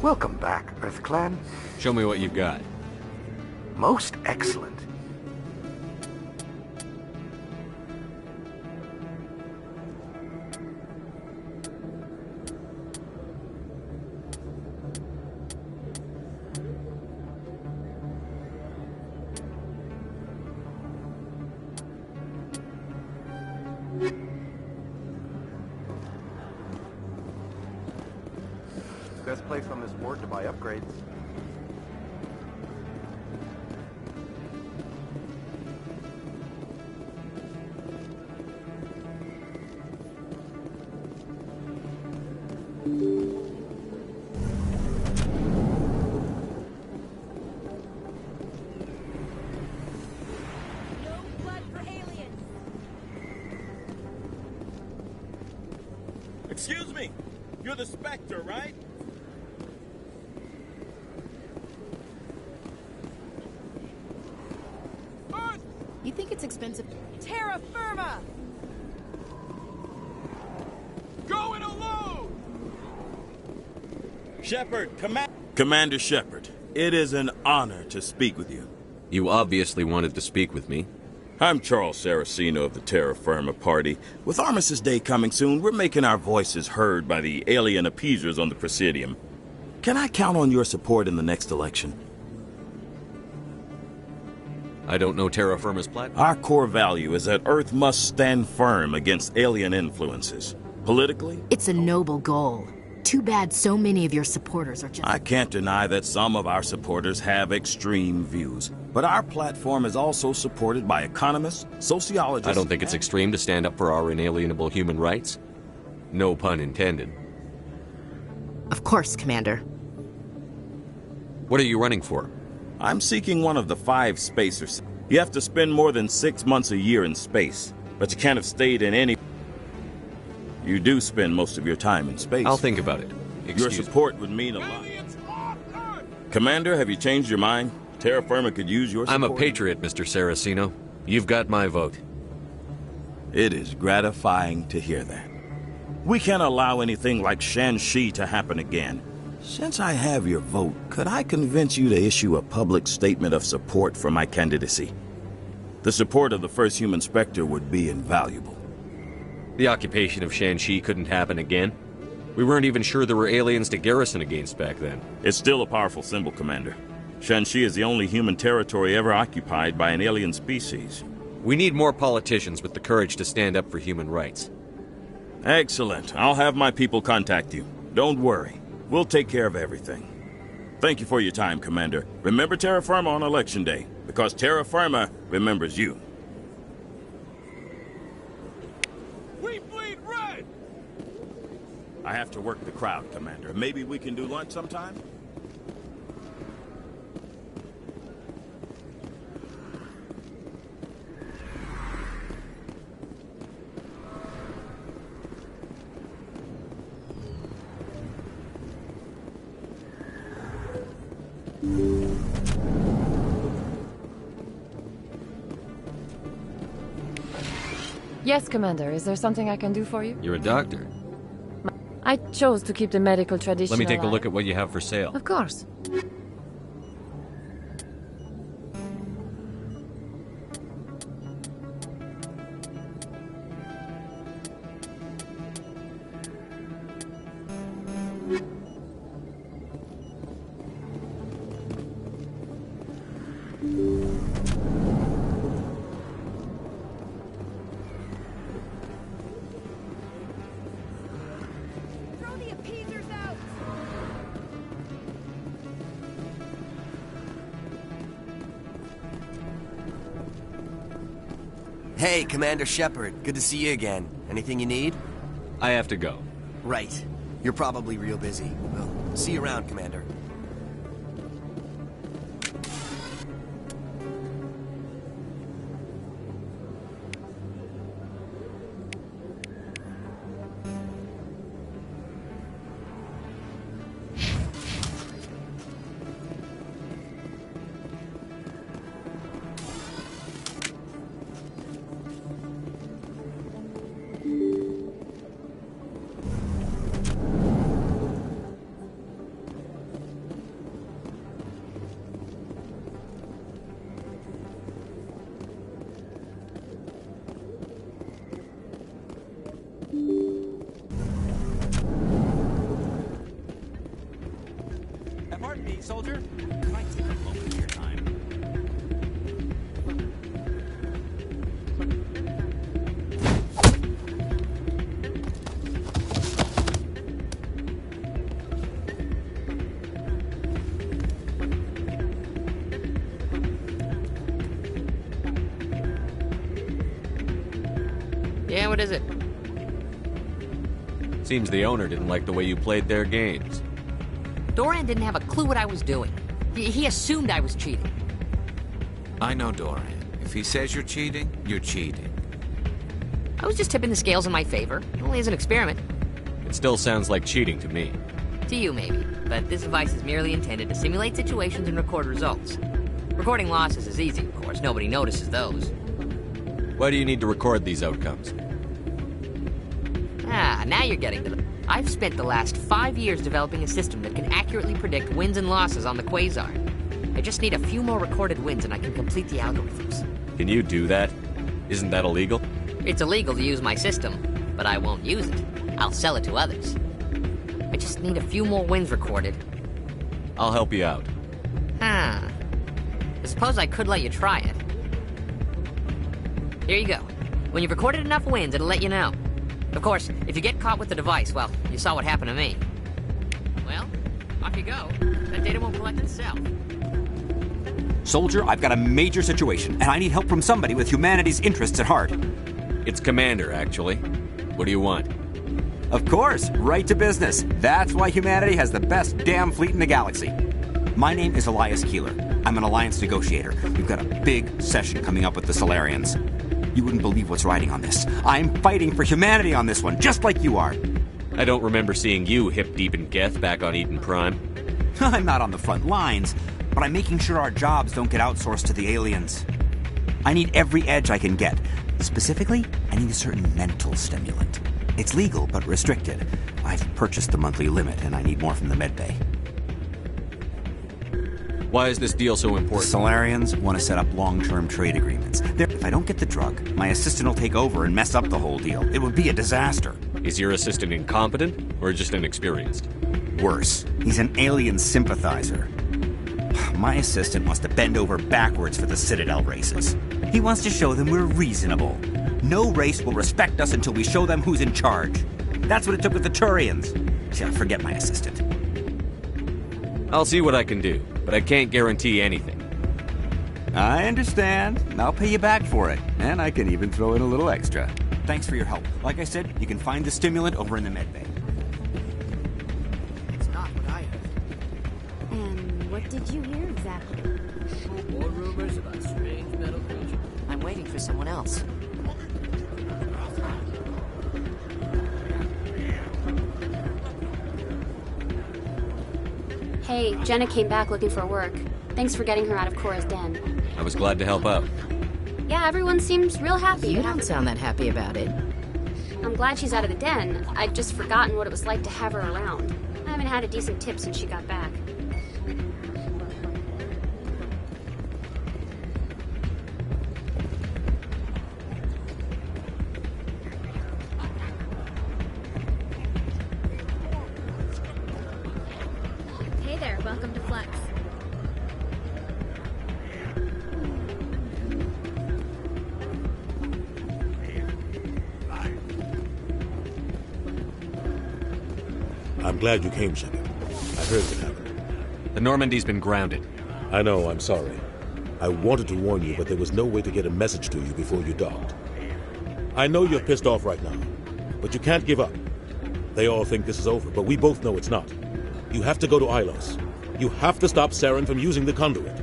Welcome back, Earth Clan. Show me what you've got. Most excellent. Best place on this board to buy upgrades. Excuse me, you're the Spectre, right? You think it's expensive? Terra Firma! Going alone! Shepard, Commander Shepard, it is an honor to speak with you. You obviously wanted to speak with me. I'm Charles Saraceno of the Terra Firma Party. With Armistice Day coming soon, we're making our voices heard by the alien appeasers on the Presidium. Can I count on your support in the next election? I don't know Terra Firma's platform. Our core value is that Earth must stand firm against alien influences. Politically? It's a noble goal. Too bad so many of your supporters are just... I can't deny that some of our supporters have extreme views. But our platform is also supported by economists, sociologists... I don't think it's extreme to stand up for our inalienable human rights. No pun intended. Of course, Commander. What are you running for? I'm seeking one of the 5 spacers. You have to spend more than 6 months a year in space, but you can't have stayed in any... You do spend most of your time in space. I'll think about it. Your support would mean a lot. Commander, have you changed your mind? Terra Firma could use your support. I'm a patriot, Mr. Saraceno. You've got my vote. It is gratifying to hear that. We can't allow anything like Shanxi to happen again. Since I have your vote, could I convince you to issue a public statement of support for my candidacy? The support of the first human Spectre would be invaluable. The occupation of Shanxi couldn't happen again. We weren't even sure there were aliens to garrison against back then. It's still a powerful symbol, Commander. Shanxi is the only human territory ever occupied by an alien species. We need more politicians with the courage to stand up for human rights. Excellent. I'll have my people contact you. Don't worry. We'll take care of everything. Thank you for your time, Commander. Remember Terra Firma on Election Day, because Terra Firma remembers you. We bleed red! I have to work the crowd, Commander. Maybe we can do lunch sometime? Yes, Commander. Is there something I can do for you? You're a doctor. I chose to keep the medical tradition Let me take a alive. look at what you have for sale. Of course. Hey, Commander Shepard. Good to see you again. Anything you need? I have to go. Right. You're probably real busy. Well, see you around, Commander. soldier? Might take a moment of your time. Yeah, what is it? Seems the owner didn't like the way you played their games. Doran didn't have a clue what I was doing. He assumed I was cheating. I know Doran. If he says you're cheating, you're cheating. I was just tipping the scales in my favor, only as an experiment. It still sounds like cheating to me. To you, maybe, but this device is merely intended to simulate situations and record results. Recording losses is easy, of course. Nobody notices those. Why do you need to record these outcomes? Ah, now you're getting to them. I've spent the last 5 years developing a system that can accurately predict wins and losses on the Quasar. I just need a few more recorded wins and I can complete the algorithms. Can you do that? Isn't that illegal? It's illegal to use my system, but I won't use it. I'll sell it to others. I just need a few more wins recorded. I'll help you out. I suppose I could let you try it. Here you go. When you've recorded enough wins, it'll let you know. Of course, if you get caught with the device, well, you saw what happened to me. Well, off you go. That data won't collect itself. Soldier, I've got a major situation, and I need help from somebody with humanity's interests at heart. It's Commander, actually. What do you want? Of course, right to business. That's why humanity has the best damn fleet in the galaxy. My name is Elias Keeler. I'm an alliance negotiator. We've got a big session coming up with the Solarians. You wouldn't believe what's riding on this. I'm fighting for humanity on this one, just like you are. I don't remember seeing you hip-deep in Geth back on Eden Prime. I'm not on the front lines, but I'm making sure our jobs don't get outsourced to the aliens. I need every edge I can get. Specifically, I need a certain mental stimulant. It's legal, but restricted. I've purchased the monthly limit, and I need more from the medbay. Why is this deal so important? The Solarians want to set up long-term trade agreements. If I don't get the drug, my assistant will take over and mess up the whole deal. It would be a disaster. Is your assistant incompetent, or just inexperienced? Worse. He's an alien sympathizer. My assistant wants to bend over backwards for the Citadel races. He wants to show them we're reasonable. No race will respect us until we show them who's in charge. That's what it took with the Turians. Yeah, forget my assistant. I'll see what I can do, but I can't guarantee anything. I understand. I'll pay you back for it, and I can even throw in a little extra. Thanks for your help. Like I said, you can find the stimulant over in the medbay. It's not what I heard. And what did you hear exactly? More rumors about strange metal creatures. I'm waiting for someone else. Hey, Jenna came back looking for work. Thanks for getting her out of Cora's den. I was glad to help out. Yeah, everyone seems real happy. You don't sound that happy about it. I'm glad she's out of the den. I'd just forgotten what it was like to have her around. I haven't had a decent tip since she got back. Hey there, welcome to Flex. I'm glad you came, Shepard. I heard what happened. The Normandy's been grounded. I know, I'm sorry. I wanted to warn you, but there was no way to get a message to you before you docked. I know you're pissed off right now, but you can't give up. They all think this is over, but we both know it's not. You have to go to Ilos. You have to stop Saren from using the conduit.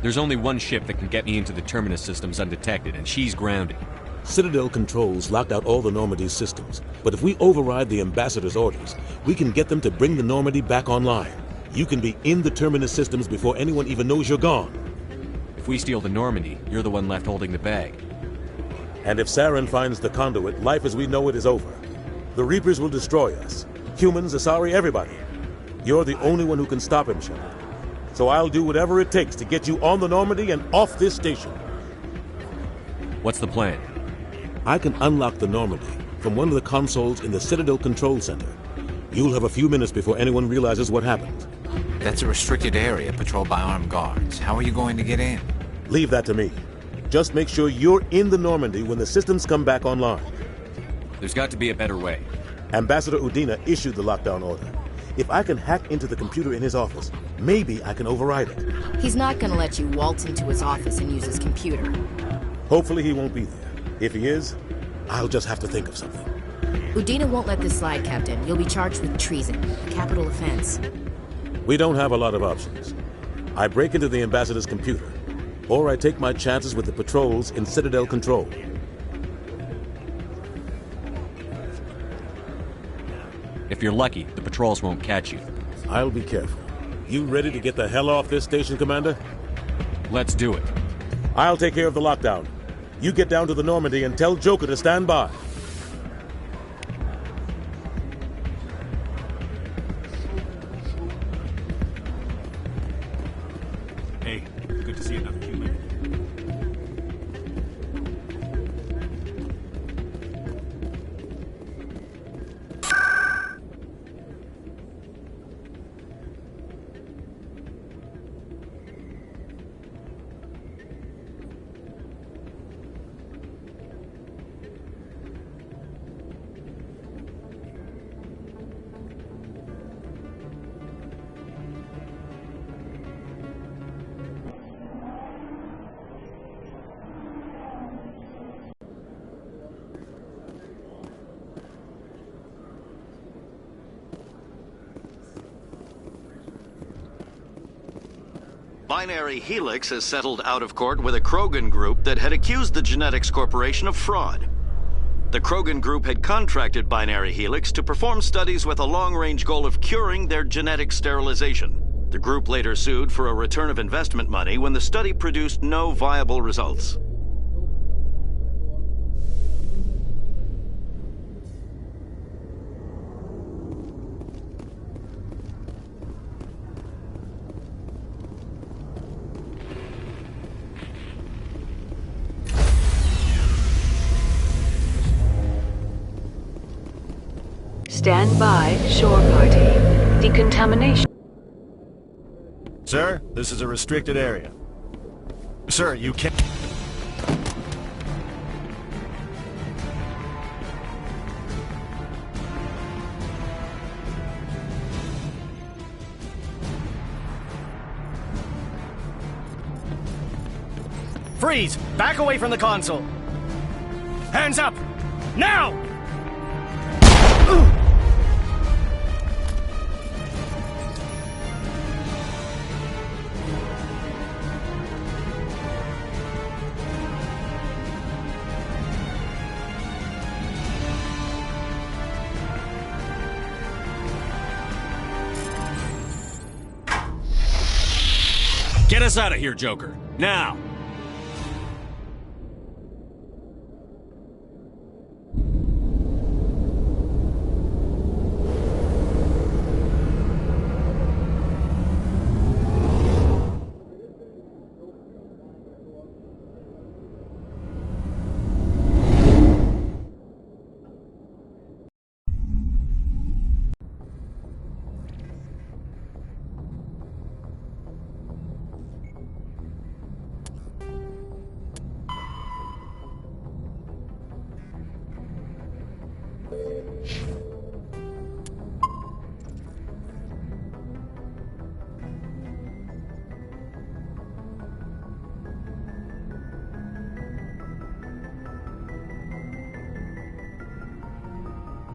There's only one ship that can get me into the Terminus systems undetected, and she's grounded. Citadel controls locked out all the Normandy's systems, but if we override the ambassador's orders, we can get them to bring the Normandy back online. You can be in the Terminus systems before anyone even knows you're gone. If we steal the Normandy, you're the one left holding the bag. And if Saren finds the conduit, life as we know it is over. The Reapers will destroy us. Humans, Asari, everybody. You're the only one who can stop him, Shepard. So I'll do whatever it takes to get you on the Normandy and off this station. What's the plan? I can unlock the Normandy from one of the consoles in the Citadel Control Center. You'll have a few minutes before anyone realizes what happened. That's a restricted area patrolled by armed guards. How are you going to get in? Leave that to me. Just make sure you're in the Normandy when the systems come back online. There's got to be a better way. Ambassador Udina issued the lockdown order. If I can hack into the computer in his office, maybe I can override it. He's not gonna let you waltz into his office and use his computer. Hopefully he won't be there. If he is, I'll just have to think of something. Udina won't let this slide, Captain. You'll be charged with treason, a capital offense. We don't have a lot of options. I break into the ambassador's computer, or I take my chances with the patrols in Citadel Control. If you're lucky, the patrols won't catch you. I'll be careful. You ready to get the hell off this station, Commander? Let's do it. I'll take care of the lockdown. You get down to the Normandy and tell Joker to stand by. Hey, good to see another human. Binary Helix has settled out of court with a Krogan group that had accused the Genetics Corporation of fraud. The Krogan group had contracted Binary Helix to perform studies with a long-range goal of curing their genetic sterilization. The group later sued for a return of investment money when the study produced no viable results. Stand by, shore party. Decontamination. Sir, this is a restricted area. Sir, you can't... Freeze! Back away from the console! Hands up! Now! Get us out of here, Joker. Now!